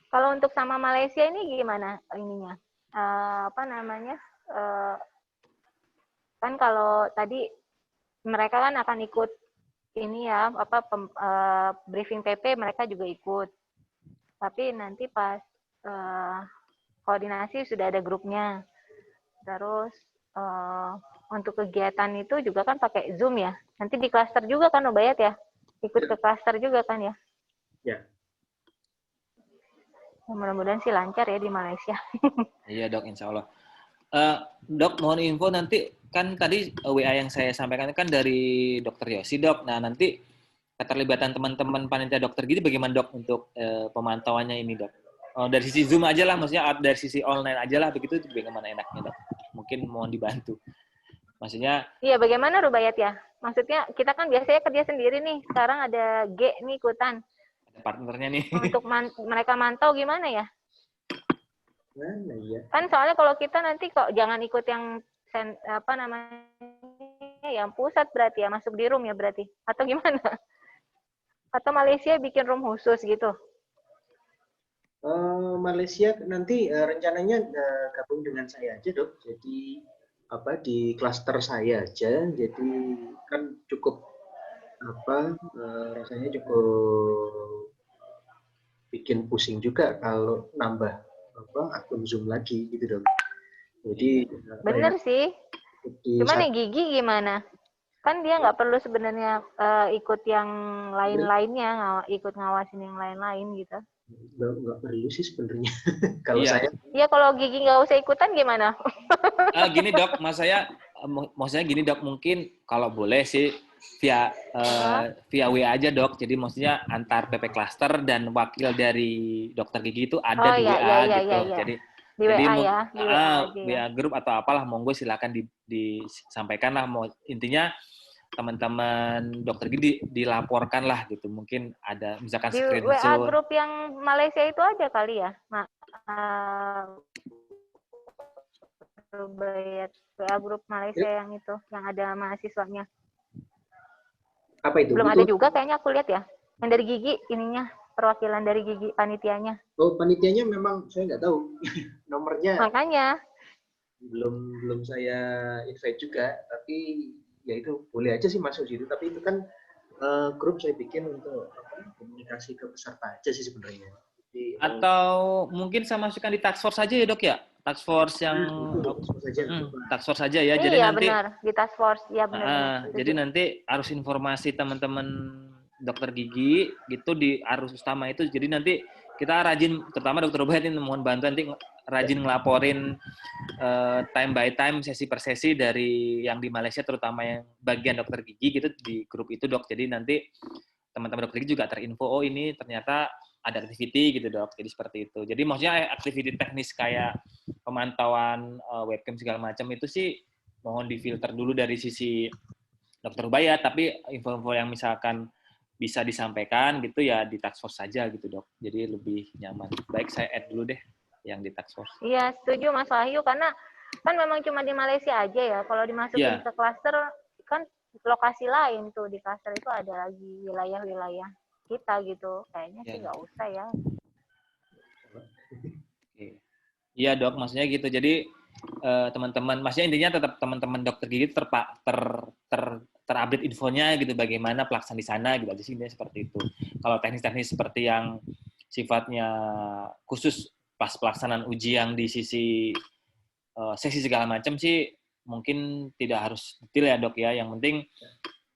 Kalau untuk sama Malaysia ini gimana ininya? Kan kalau tadi mereka kan akan ikut ini ya briefing PP mereka juga ikut. Tapi nanti pas koordinasi sudah ada grupnya. Terus untuk kegiatan itu juga kan pakai Zoom ya. Nanti di klaster juga kan Ubayat ya? Ikut ke klaster juga kan ya? Ya. Mudah-mudahan sih lancar ya di Malaysia. Iya, Dok, insya Allah. Dok, mohon info nanti, kan tadi WA yang saya sampaikan kan dari Dokter Yosi, Dok. Nah, nanti keterlibatan teman-teman panitia dokter gigi bagaimana, Dok, untuk pemantauannya ini, Dok? Dari sisi Zoom aja lah, maksudnya dari sisi online aja lah, begitu bagaimana enaknya, Dok? Mungkin mohon dibantu. Maksudnya... Iya, bagaimana Rubayat ya? Maksudnya kita kan biasanya kerja sendiri nih, sekarang ada G nih ikutan. Ada partnernya nih. Untuk mereka mantau gimana ya? Mana ya? Kan soalnya kalau kita nanti kok jangan ikut yang yang pusat berarti ya, masuk di room ya berarti, atau gimana? Atau Malaysia bikin room khusus gitu? Malaysia nanti rencananya gabung dengan saya aja, Dok. Jadi di klaster saya aja. Jadi kan cukup rasanya cukup bikin pusing juga kalau nambah akun Zoom lagi gitu, Dok. Jadi bener sih. Cuman yang gigi gimana? Kan dia nggak perlu sebenarnya ikut yang lain-lainnya, ikut ngawasin yang lain-lain gitu. Nggak perlu sih sebenarnya. Kalau saya. Iya, kalau gigi nggak usah ikutan gimana? Gini, Dok, maksudnya gini, Dok, mungkin kalau boleh sih via WA aja, Dok. Jadi maksudnya antar PP Cluster dan wakil dari dokter gigi itu ada di WA gitu. Jadi di WA ya, di WA aja WA grup atau apalah, monggo silakan disampaikan lah. Intinya teman-teman dokter gigi dilaporkan lah gitu. Mungkin ada misalkan di screenshot. WA grup yang Malaysia itu aja kali ya, WA grup Malaysia yang itu, yang ada mahasiswanya. Apa itu? Belum ada juga kayaknya, aku lihat ya. Yang dari gigi ininya, perwakilan dari gigi panitianya. Oh, panitianya memang saya nggak tahu nomornya. Makanya belum saya invite juga, tapi ya itu boleh aja sih masuk situ. Tapi itu kan grup saya bikin untuk komunikasi ke peserta aja sih sebenarnya. Atau mungkin saya masukkan di task force saja ya, Dok ya? Task force yang task force saja ya. Jadi iya, nanti benar, di task force ya benar. Jadi nanti arus informasi teman-teman dokter gigi gitu di arus utama itu. Jadi nanti kita rajin, terutama Dokter Rubayat ini mohon bantuan nanti rajin ngelaporin time by time, sesi per sesi dari yang di Malaysia, terutama yang bagian dokter gigi gitu di grup itu, Dok. Jadi nanti teman-teman dokter gigi juga terinfo, oh ini ternyata ada activity gitu, Dok. Jadi seperti itu. Jadi maksudnya activity teknis kayak pemantauan webcam segala macam itu sih mohon difilter dulu dari sisi Dokter Rubayat, tapi info-info yang misalkan bisa disampaikan gitu ya di task force saja gitu, Dok. Jadi lebih nyaman. Baik, saya add dulu deh yang di task force. Iya, setuju Mas Wahyu, karena kan memang cuma di Malaysia aja ya. Kalau dimasukin ke klaster kan lokasi lain tuh, di klaster itu ada lagi wilayah-wilayah kita gitu. Kayaknya sih nggak usah ya. Iya, Dok, maksudnya gitu. Jadi teman-teman, maksudnya intinya tetap teman-teman dokter gigi terupdate infonya gitu, bagaimana pelaksanaan di sana gitu aja sih, seperti itu. Kalau teknis-teknis seperti yang sifatnya khusus pas pelaksanaan uji yang di sisi sesi segala macam sih mungkin tidak harus detail ya, Dok ya. Yang penting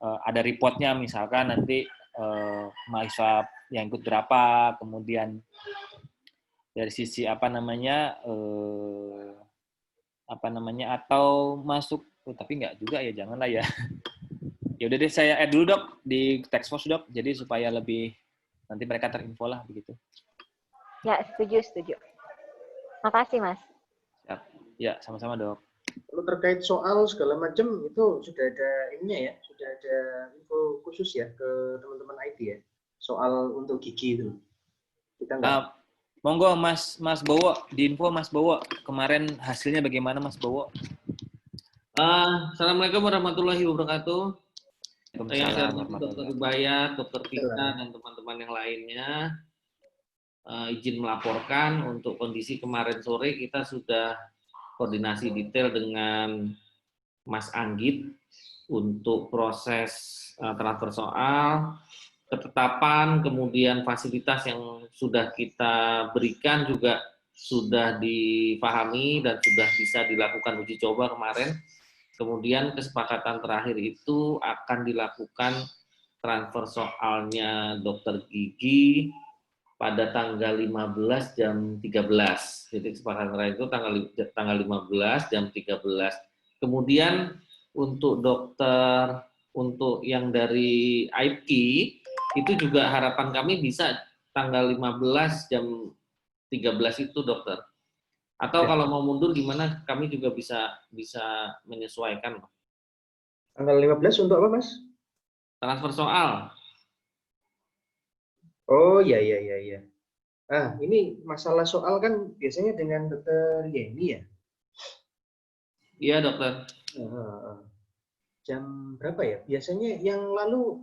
ada reportnya, misalkan nanti mahasiswa yang ikut berapa, kemudian dari sisi atau masuk, tapi nggak juga ya, janganlah ya. Ya udah deh, saya add dulu, Dok, di task force, Dok. Jadi supaya lebih nanti mereka terinfo lah begitu. Ya, setuju. Makasih, Mas. Siap. Ya, sama-sama, Dok. Kalau terkait soal segala macam itu sudah ada ininya ya, sudah ada info khusus ya ke teman-teman IT ya, soal untuk gigi itu. Kita nggak. Monggo Mas Bowo, diinfo Mas Bowo, kemarin hasilnya bagaimana, Mas Bowo? Assalamualaikum warahmatullahi wabarakatuh. Saya Dokter Rubayat, Dokter Tika, dan teman-teman yang lainnya. Izin melaporkan untuk kondisi kemarin sore kita sudah koordinasi detail dengan Mas Anggit untuk proses transfer soal, ketetapan, kemudian fasilitas yang sudah kita berikan juga sudah dipahami dan sudah bisa dilakukan uji coba kemarin. Kemudian kesepakatan terakhir itu akan dilakukan transfer soalnya dokter gigi pada tanggal 15 jam 13. Jadi kesepakatan terakhir itu tanggal 15 jam 13. Kemudian untuk dokter, untuk yang dari IP, itu juga harapan kami bisa tanggal 15 jam 13 itu dokter. Atau kalau mau mundur gimana, kami juga bisa menyesuaikan. Tanggal 15 untuk apa, Mas? Transfer soal. Oh, iya, iya, iya, iya. Ah, ini masalah soal kan biasanya dengan dokter Yeni ya? Iya, dokter. Jam berapa ya? Biasanya yang lalu,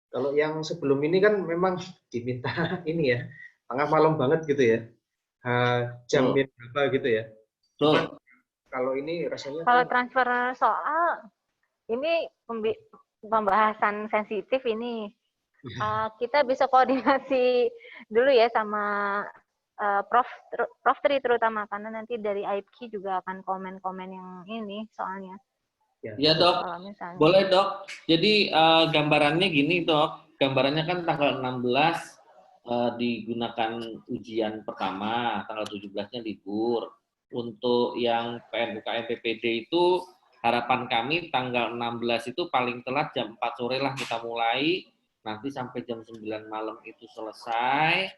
kalau yang sebelum ini kan memang diminta ini ya, tengah malam banget gitu ya. Jam berapa gitu ya. Cuma kalau ini rasanya Kalau kan transfer soal, ini pembahasan sensitif ini. Kita bisa koordinasi dulu ya sama Prof Tri terutama, karena nanti dari IPK juga akan komen-komen yang ini soalnya. Ya dok, boleh dok. Jadi gambarannya gini dok, gambarannya kan tanggal 16 digunakan ujian pertama, tanggal 17-nya libur. Untuk yang PMUKM PPD itu harapan kami tanggal 16 itu paling telat jam 4 sore lah kita mulai, nanti sampai jam 9 malam itu selesai.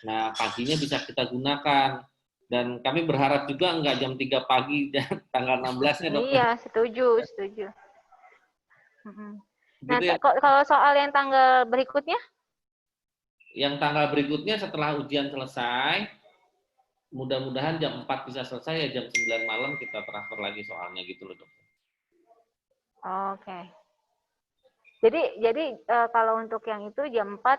Nah paginya bisa kita gunakan. Dan kami berharap juga enggak jam 3 pagi tanggal 16-nya dok. Iya, setuju. Nah, Gitu ya. kalau soal yang tanggal berikutnya? Yang tanggal berikutnya setelah ujian selesai, mudah-mudahan jam 4 bisa selesai, ya jam 9 malam kita transfer lagi soalnya gitu loh, dokter. Oke. Jadi kalau untuk yang itu jam 4,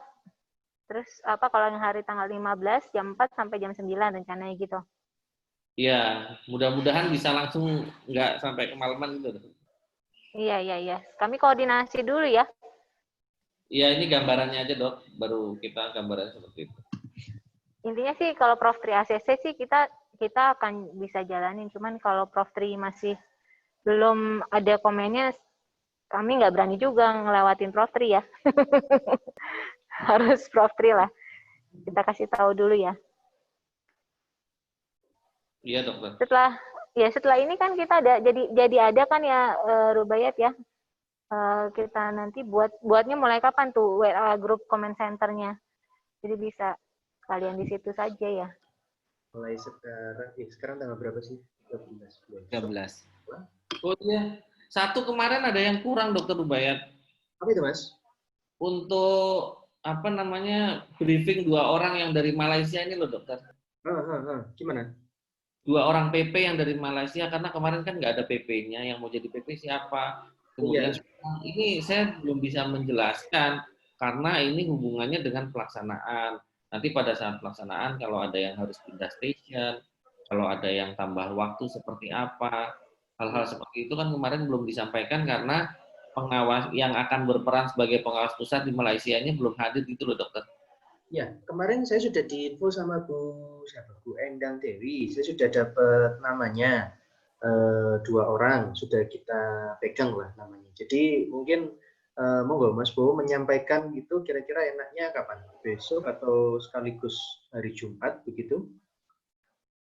terus kalau yang hari tanggal 15 jam 4 sampai jam 9 rencananya gitu. Iya, mudah-mudahan bisa langsung nggak sampai kemalaman gitu. Iya. Kami koordinasi dulu ya. Iya, ini gambarannya aja dok, baru kita gambaran seperti itu. Intinya sih kalau Prof Tri ACC sih kita akan bisa jalanin. Cuman kalau Prof Tri masih belum ada komennya, kami nggak berani juga ngelewatin Prof Tri ya. Harus Prof Tri lah. Kita kasih tahu dulu ya. Iya dokter. Setelah ini kan kita ada jadi ada kan ya Rubaiyat ya. Kita nanti buatnya mulai kapan tuh WA grup comment centernya. Jadi bisa kalian di situ saja ya. Mulai sekarang tanggal berapa sih? 13. 13. Oh iya, satu kemarin ada yang kurang dokter Rubaiyat. Apa itu Mas? Untuk briefing 2 orang yang dari Malaysia ini loh dokter. Gimana? 2 orang PP yang dari Malaysia, karena kemarin kan nggak ada PP-nya, yang mau jadi PP siapa. Kemudian ini saya belum bisa menjelaskan karena ini hubungannya dengan pelaksanaan. Nanti pada saat pelaksanaan kalau ada yang harus pindah station, kalau ada yang tambah waktu seperti apa, hal-hal seperti itu kan kemarin belum disampaikan karena pengawas yang akan berperan sebagai pengawas pusat di Malaysia ini belum hadir gitu loh dokter. Ya, kemarin saya sudah diinfo sama Bu Endang Dewi, saya sudah dapat namanya. 2 orang sudah kita pegang lah namanya. Jadi mungkin monggo Mas Bo menyampaikan itu kira-kira enaknya kapan? Besok atau sekaligus hari Jumat begitu?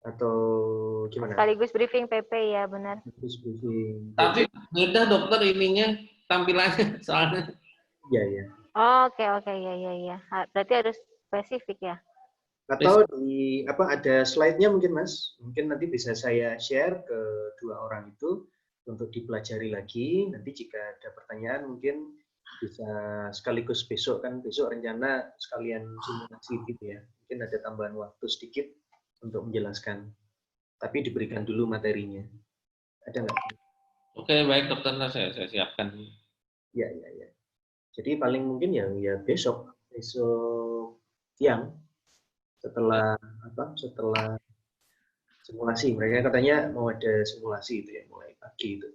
Atau gimana? Sekaligus briefing PP ya, benar. Sekaligus briefing. Tapi beda dokter ininya tampilannya soalnya. Iya. Oke, ya. Berarti harus spesifik ya. Atau ada slide-nya mungkin Mas? Mungkin nanti bisa saya share ke 2 orang itu untuk dipelajari lagi. Nanti jika ada pertanyaan mungkin bisa sekaligus besok rencana sekalian simulasi gitu ya. Mungkin ada tambahan waktu sedikit untuk menjelaskan. Tapi diberikan dulu materinya. Ada nggak? Oke, baik dokter, saya siapkan. Ya. Jadi paling mungkin ya besok siang. Setelah simulasi, mereka katanya mau ada simulasi itu ya mulai pagi itu.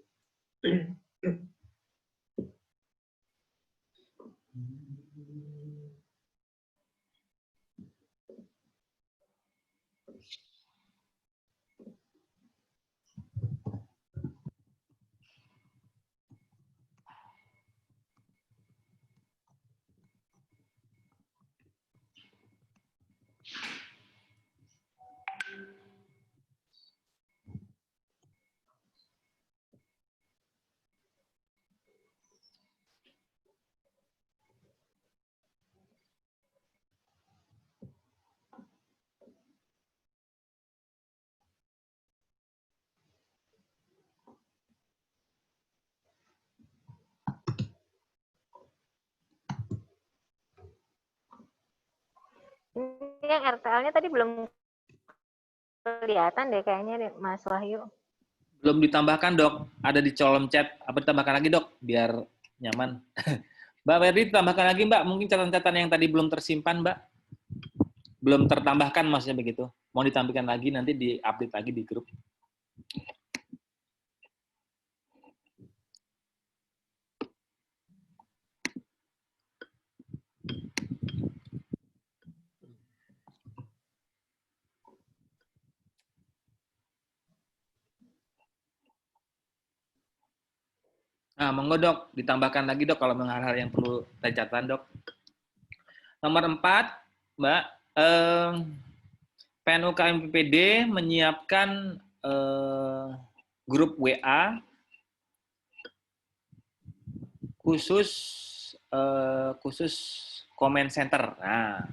yang RTL-nya tadi belum kelihatan deh kayaknya deh, Mas Wahyu. Belum ditambahkan, Dok. Ada di kolom chat. Apa ditambahkan lagi, Dok? Biar nyaman. Mbak Ferdi, tambahkan lagi, Mbak. Mungkin catatan-catatan yang tadi belum tersimpan, Mbak. Belum tertambahkan, maksudnya begitu. Mau ditampilkan lagi, nanti di-update lagi di grup. Nah, monggo Dok, ditambahkan lagi Dok kalau memang hal-hal yang perlu catatan Dok. Nomor 4, Mbak, PNUK MPPD menyiapkan grup WA khusus comment center. Nah,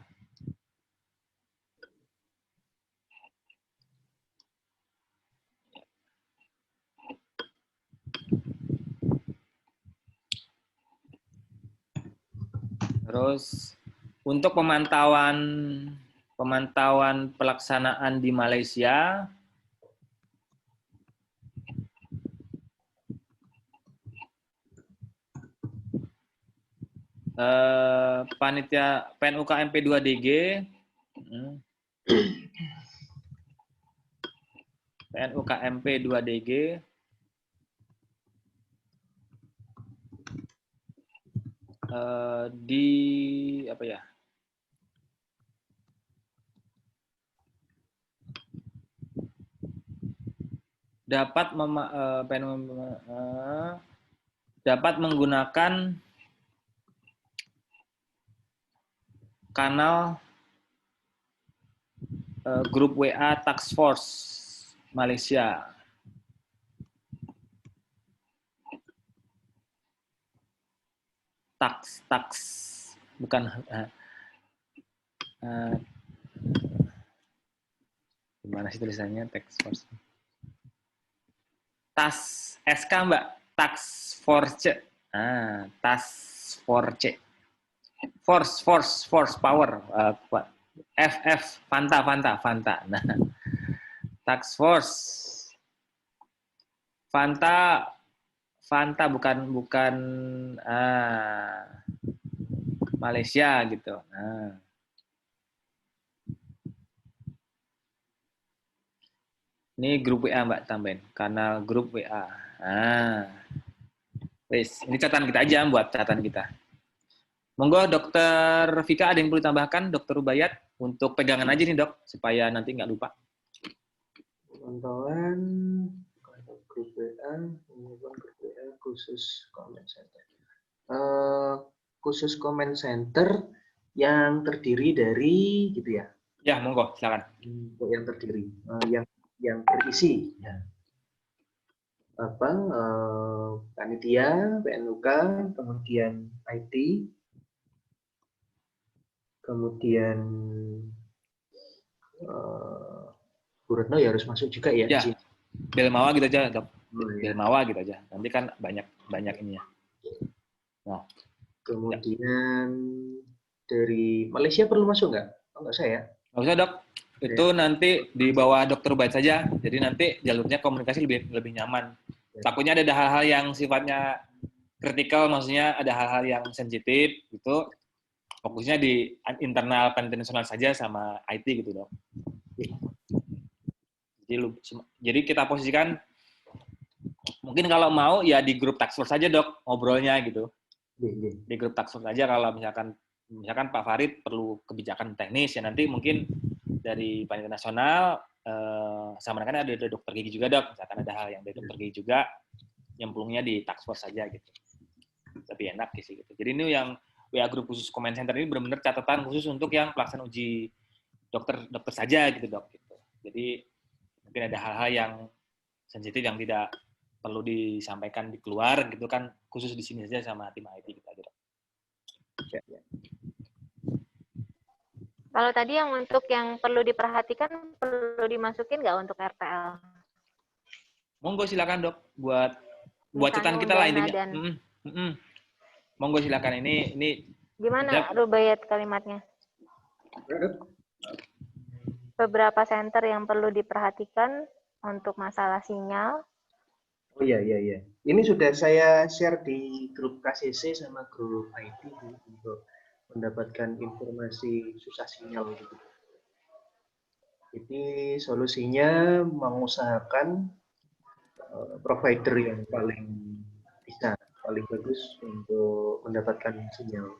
terus untuk pemantauan pelaksanaan di Malaysia, panitia PNUK MP2DG, PNUK MP2DG di apa ya? Dapat menggunakan kanal grup WA Task Force Malaysia. Tax bukan gimana sih tulisannya Task Force? Tas SK Mbak, Task Force. Task Force. Force power. FF Fanta. Nah, Task Force. Fanta bukan Malaysia gitu. Nah. Ini grup WA Mbak tambahin, kanal grup WA. Wes, ini catatan kita aja buat catatan kita. Monggo Dokter Vika ada yang perlu tambahkan, Dokter Rubayat, untuk pegangan aja nih Dok, supaya nanti nggak lupa. Pemantauan grup WA, khusus comment center. Khusus comment center yang terdiri dari gitu ya? Ya, monggo, silakan. Yang terdiri, yang berisi ya. Panitia, PNUK, kemudian IT, kemudian Bu Retno ya harus masuk juga ya. Ya, Belmawa gitu aja, Dok. Belmawa gitu aja. Nanti kan banyak ininya. Nah. Kemudian dari Malaysia perlu masuk nggak? Oh, nggak saya. Nggak usah, Dok. Itu nanti di bawah Dokter Rubayat saja. Jadi nanti jalurnya komunikasi lebih nyaman. Takutnya ada hal-hal yang sifatnya kritikal, maksudnya ada hal-hal yang sensitif gitu. Fokusnya di internal panitia nasional saja sama IT gitu, Dok. Jadi kita posisikan mungkin kalau mau ya di grup task force saja, Dok, ngobrolnya gitu. Di grup task force saja kalau misalkan Pak Farid perlu kebijakan teknis ya nanti mungkin dari panitia nasional sama kan ada dokter gigi juga Dok, misalkan ada hal yang dari dokter gigi juga nyemplungnya di task force saja gitu. Lebih enak sih gitu. Jadi ini yang WA grup khusus comment center ini benar-benar catatan khusus untuk yang pelaksanaan uji dokter saja gitu Dok gitu. Jadi mungkin ada hal-hal yang sensitif yang tidak perlu disampaikan di keluar gitu kan, khusus di sini saja sama tim IT kita gitu. Ya. Kalau tadi yang untuk yang perlu diperhatikan, perlu dimasukin nggak untuk RTL? Monggo silakan Dok, buat catatan kita lah intinya. Dan... Monggo silakan ini. Gimana Rubayat kalimatnya? beberapa center yang perlu diperhatikan untuk masalah sinyal. Oh iya. Ini sudah saya share di grup KCC sama grup IT untuk mendapatkan informasi susah sinyal gitu. Jadi solusinya mengusahakan provider yang paling bagus untuk mendapatkan sinyal.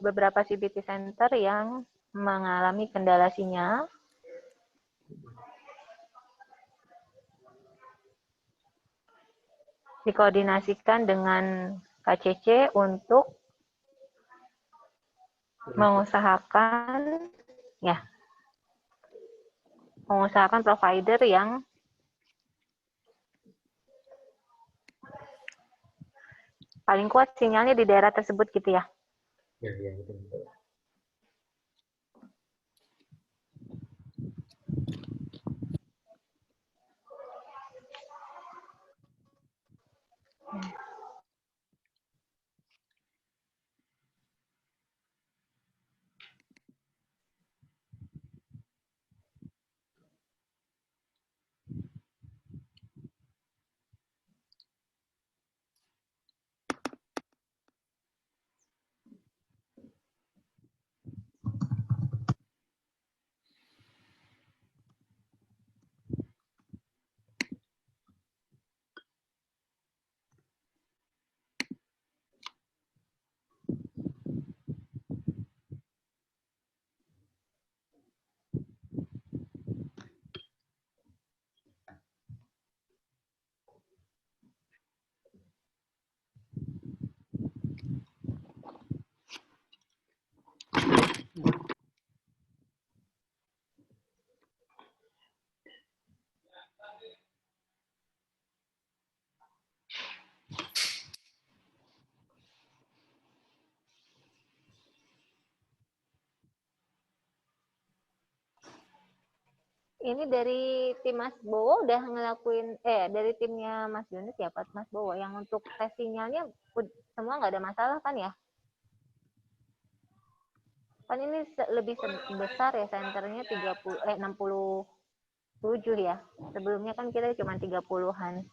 Beberapa CBT center yang mengalami kendala sinyal. Dikoordinasikan dengan KCC untuk mengusahakan provider yang paling kuat sinyalnya di daerah tersebut gitu ya. Ya, betul. Ini dari tim Mas Bowo udah ngelakuin, dari timnya Mas Yunus ya, Pak Mas Bowo, yang untuk tes sinyalnya semua nggak ada masalah kan ya? Kan ini lebih besar ya, senternya 67 ya. Sebelumnya kan kita cuma 30-an.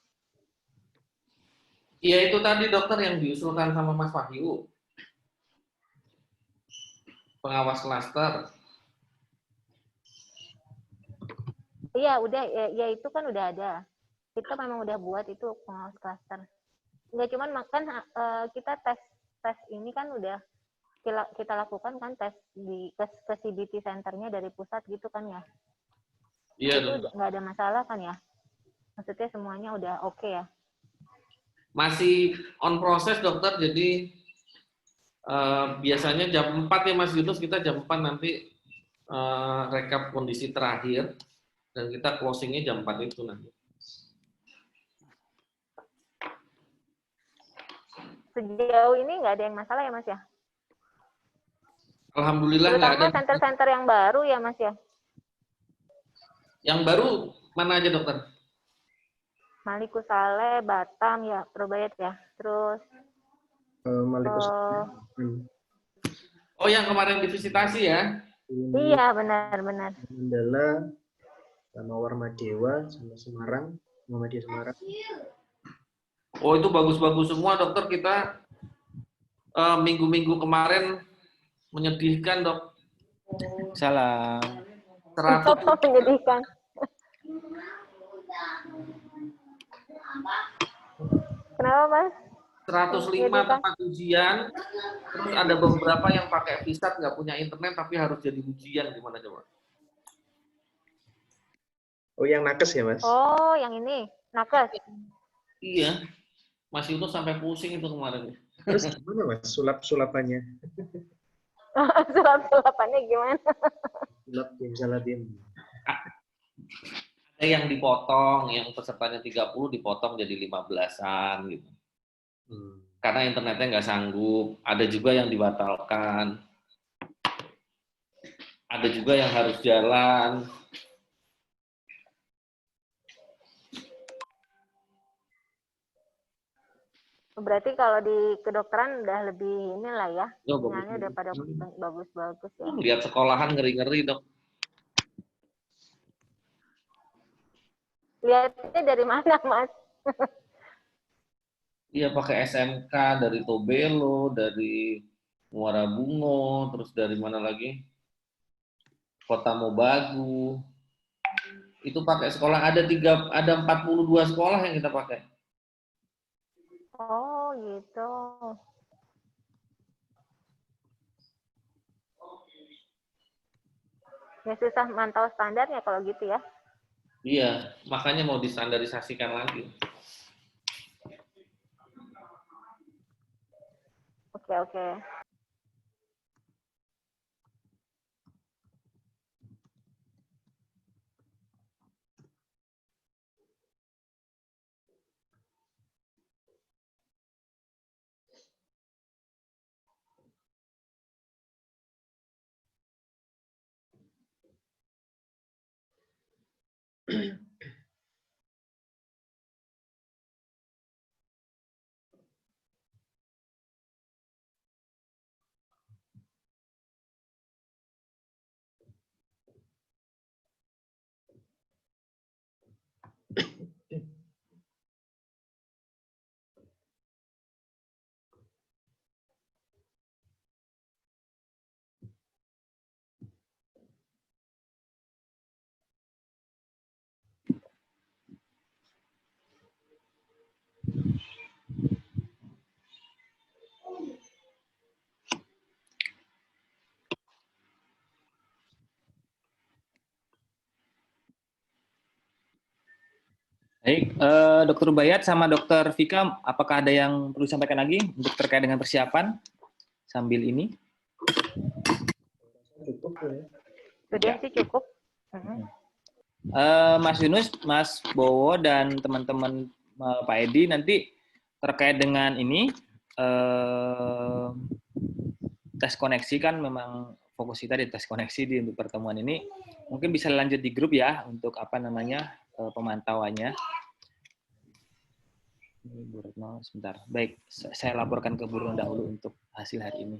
Iya, itu tadi dokter yang diusulkan sama Mas Wahyu. Pengawas klaster. Iya, udah ya itu kan udah ada. Kita memang udah buat itu pengawas klaster. Nggak cuman makan kita tes ini kan udah kita lakukan kan tes di ke CBT centernya dari pusat gitu kan ya. Iya, itu nggak ada masalah kan ya? Maksudnya semuanya udah oke ya? Masih on proses dokter, jadi biasanya jam 4 ya Mas Yunus, kita jam 4 nanti rekap kondisi terakhir dan kita closingnya jam 4 itu nanti. Sejauh ini nggak ada yang masalah ya Mas ya? Alhamdulillah nggak ada. Terutama center-center yang baru ya Mas ya? Yang baru mana aja dokter? Malikusale, Batam ya, Probayat ya. Terus Malikusale. Oh, yang kemarin divisitasi ya? Iya, benar-benar. Mandala, sama Warmadewa, sama Semarang, Muhammadiyah Semarang. Oh, itu bagus-bagus semua dokter. Kita minggu-minggu kemarin menyedihkan dok. Salam. 100 menyedihkan. Kenapa Mas? 105 tempat ujian, terus ada beberapa yang pakai VSAT nggak punya internet tapi harus jadi ujian, gimana coba? Oh, yang nakes ya Mas? Oh, yang ini nakes. Iya, Mas Yunus sampai pusing itu kemarin. Terus gimana Mas sulap-sulapannya? Sulap-sulapannya gimana? Sulap yang salah tim. Ada yang dipotong, yang pesertanya 30 dipotong jadi 15-an gitu. Karena internetnya nggak sanggup. Ada juga yang dibatalkan. Ada juga yang harus jalan. Berarti kalau di kedokteran udah lebih inilah ya, Oh, sinyalnya udah pada bagus. bagus-bagus ya. Lihat sekolahan ngeri-ngeri, Dok. Lihatnya dari mana, Mas? Iya, pakai SMK dari Tobelo, dari Muara Bungo, terus dari mana lagi? Kota Mobagu. Itu pakai sekolah ada 42 sekolah yang kita pakai. Oh, gitu. Ya susah mantau standarnya kalau gitu ya. Iya, makanya mau distandarisasikan lagi. Oke, oke. Baik, Dokter Bayat sama Dokter Vika, apakah ada yang perlu disampaikan lagi untuk terkait dengan persiapan sambil ini? Cukup ya. Sudah sih cukup. Mas Yunus, Mas Bowo, dan teman-teman Pak Edi nanti terkait dengan ini tes koneksi kan memang fokus kita di tes koneksi di untuk pertemuan ini. Mungkin bisa lanjut di grup ya untuk apa namanya pemantauannya. Bu Retno, sebentar. Baik, saya laporkan ke Bu Retno dahulu untuk hasil hari ini.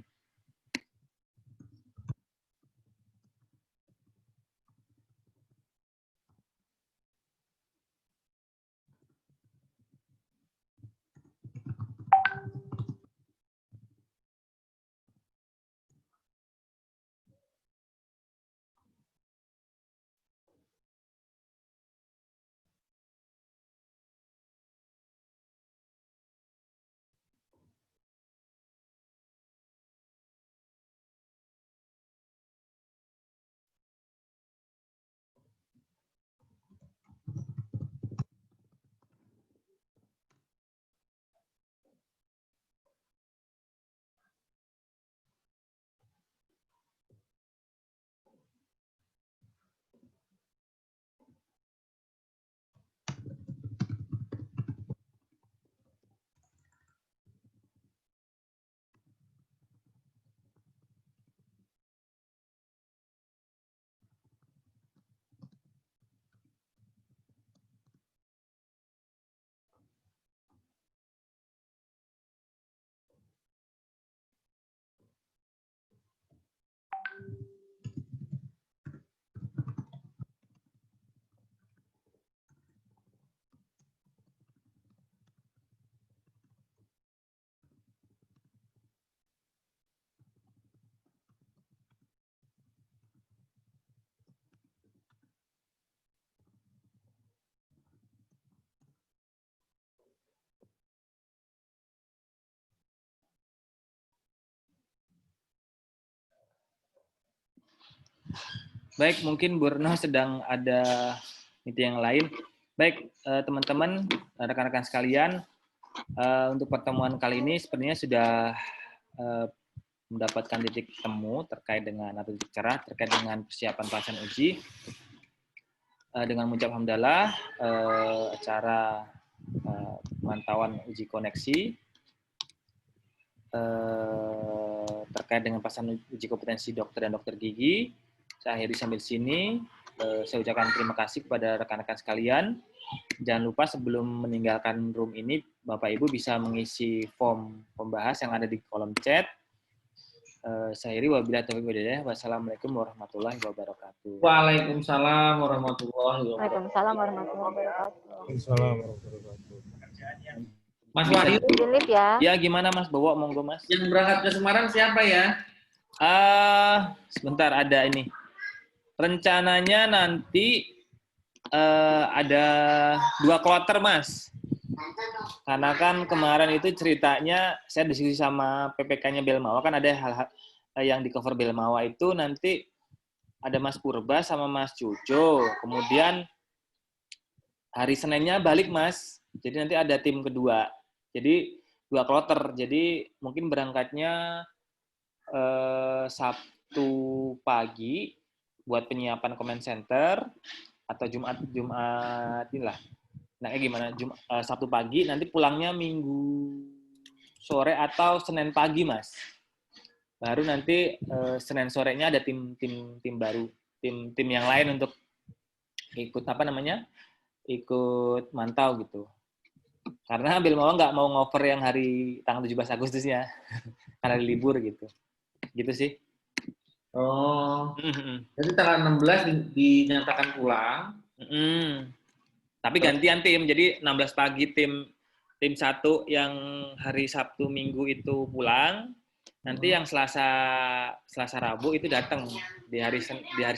Baik, mungkin Bu Retno sedang ada meeting yang lain. Baik, teman-teman, rekan-rekan sekalian, untuk pertemuan kali ini sepertinya sudah mendapatkan titik temu terkait dengan atau titik cerah terkait dengan persiapan pelaksanaan uji. Dengan mengucap hamdalah, acara pemantauan uji koneksi terkait dengan pelaksanaan uji kompetensi dokter dan dokter gigi. Saya akhiri sambil sini. Saya ucapkan terima kasih kepada rekan-rekan sekalian jangan lupa sebelum meninggalkan room ini, Bapak Ibu bisa mengisi form pembahas yang ada di kolom chat. Saya Iri, wabillahi taufiq walhidayah. Wassalamualaikum warahmatullahi wabarakatuh. Waalaikumsalam warahmatullahi wabarakatuh. Waalaikumsalam warahmatullahi wabarakatuh. Waalaikumsalam warahmatullahi wabarakatuh. Mas Wahyu, Izin lift ya. Ya, gimana Mas Bowo? Monggo Mas. yang berangkat ke Semarang siapa ya? Sebentar, ada ini. Rencananya nanti ada 2 kloter, Mas. Karena kan kemarin itu ceritanya saya diskusi sama PPK-nya Belmawa, kan ada hal-hal yang di cover Belmawa itu nanti ada Mas Purba sama Mas Jojo. Kemudian hari Seninnya balik, Mas. Jadi nanti ada tim kedua. Jadi 2 kloter. Jadi mungkin berangkatnya Sabtu pagi buat penyiapan comment center, atau Jumat inilah. Nah, gimana? Sabtu pagi, nanti pulangnya Minggu sore atau Senin pagi, Mas. Baru nanti Senin sorenya ada tim baru, tim yang lain untuk ikut ikut mantau gitu. Karena Belmawa nggak mau ngover yang hari tanggal 17 Agustusnya, karena libur gitu. Gitu sih. Oh, jadi tanggal 16 dinyatakan pulang. Tapi gantian tim, jadi 16 pagi tim 1 yang hari Sabtu Minggu itu pulang, nanti yang Selasa Rabu itu datang di hari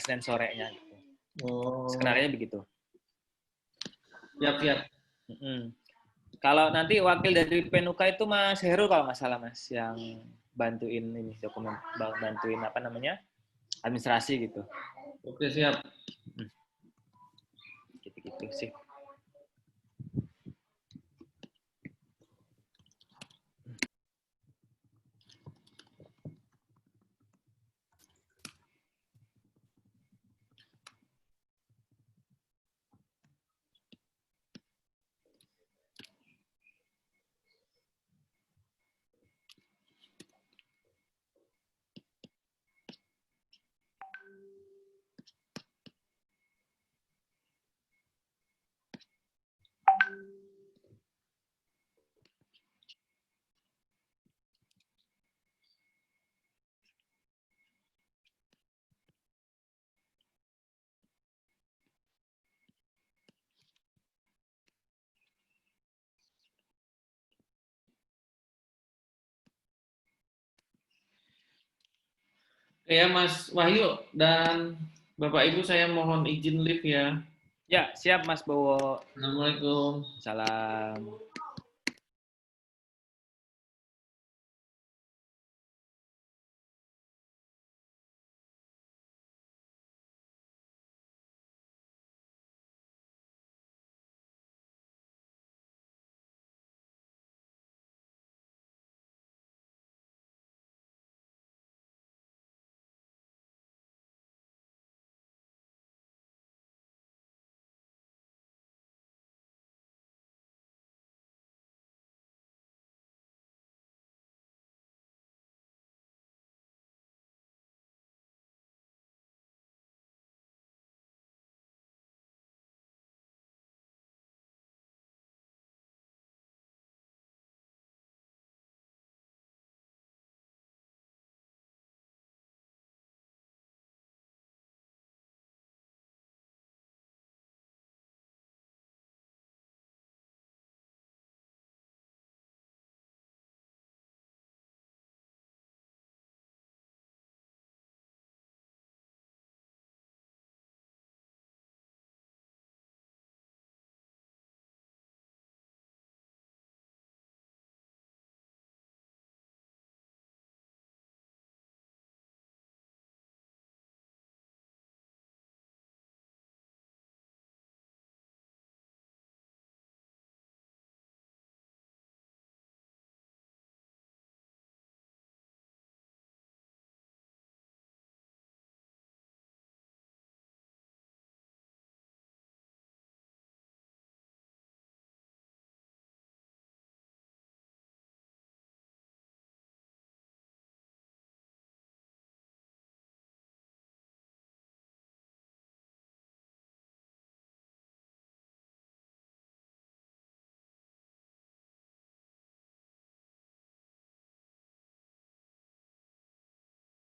Senin sorenya. Gitu. Skenarionya begitu. Siap. Kalau nanti wakil dari Penuka itu Mas Heru kalau nggak salah, Mas, yang bantuin ini dokumen, bantuin administrasi gitu. Oke, siap. Gitu sih. Ya, Mas Wahyu dan Bapak Ibu, saya mohon izin live ya. Ya, siap Mas Bowo. Assalamualaikum. Salam.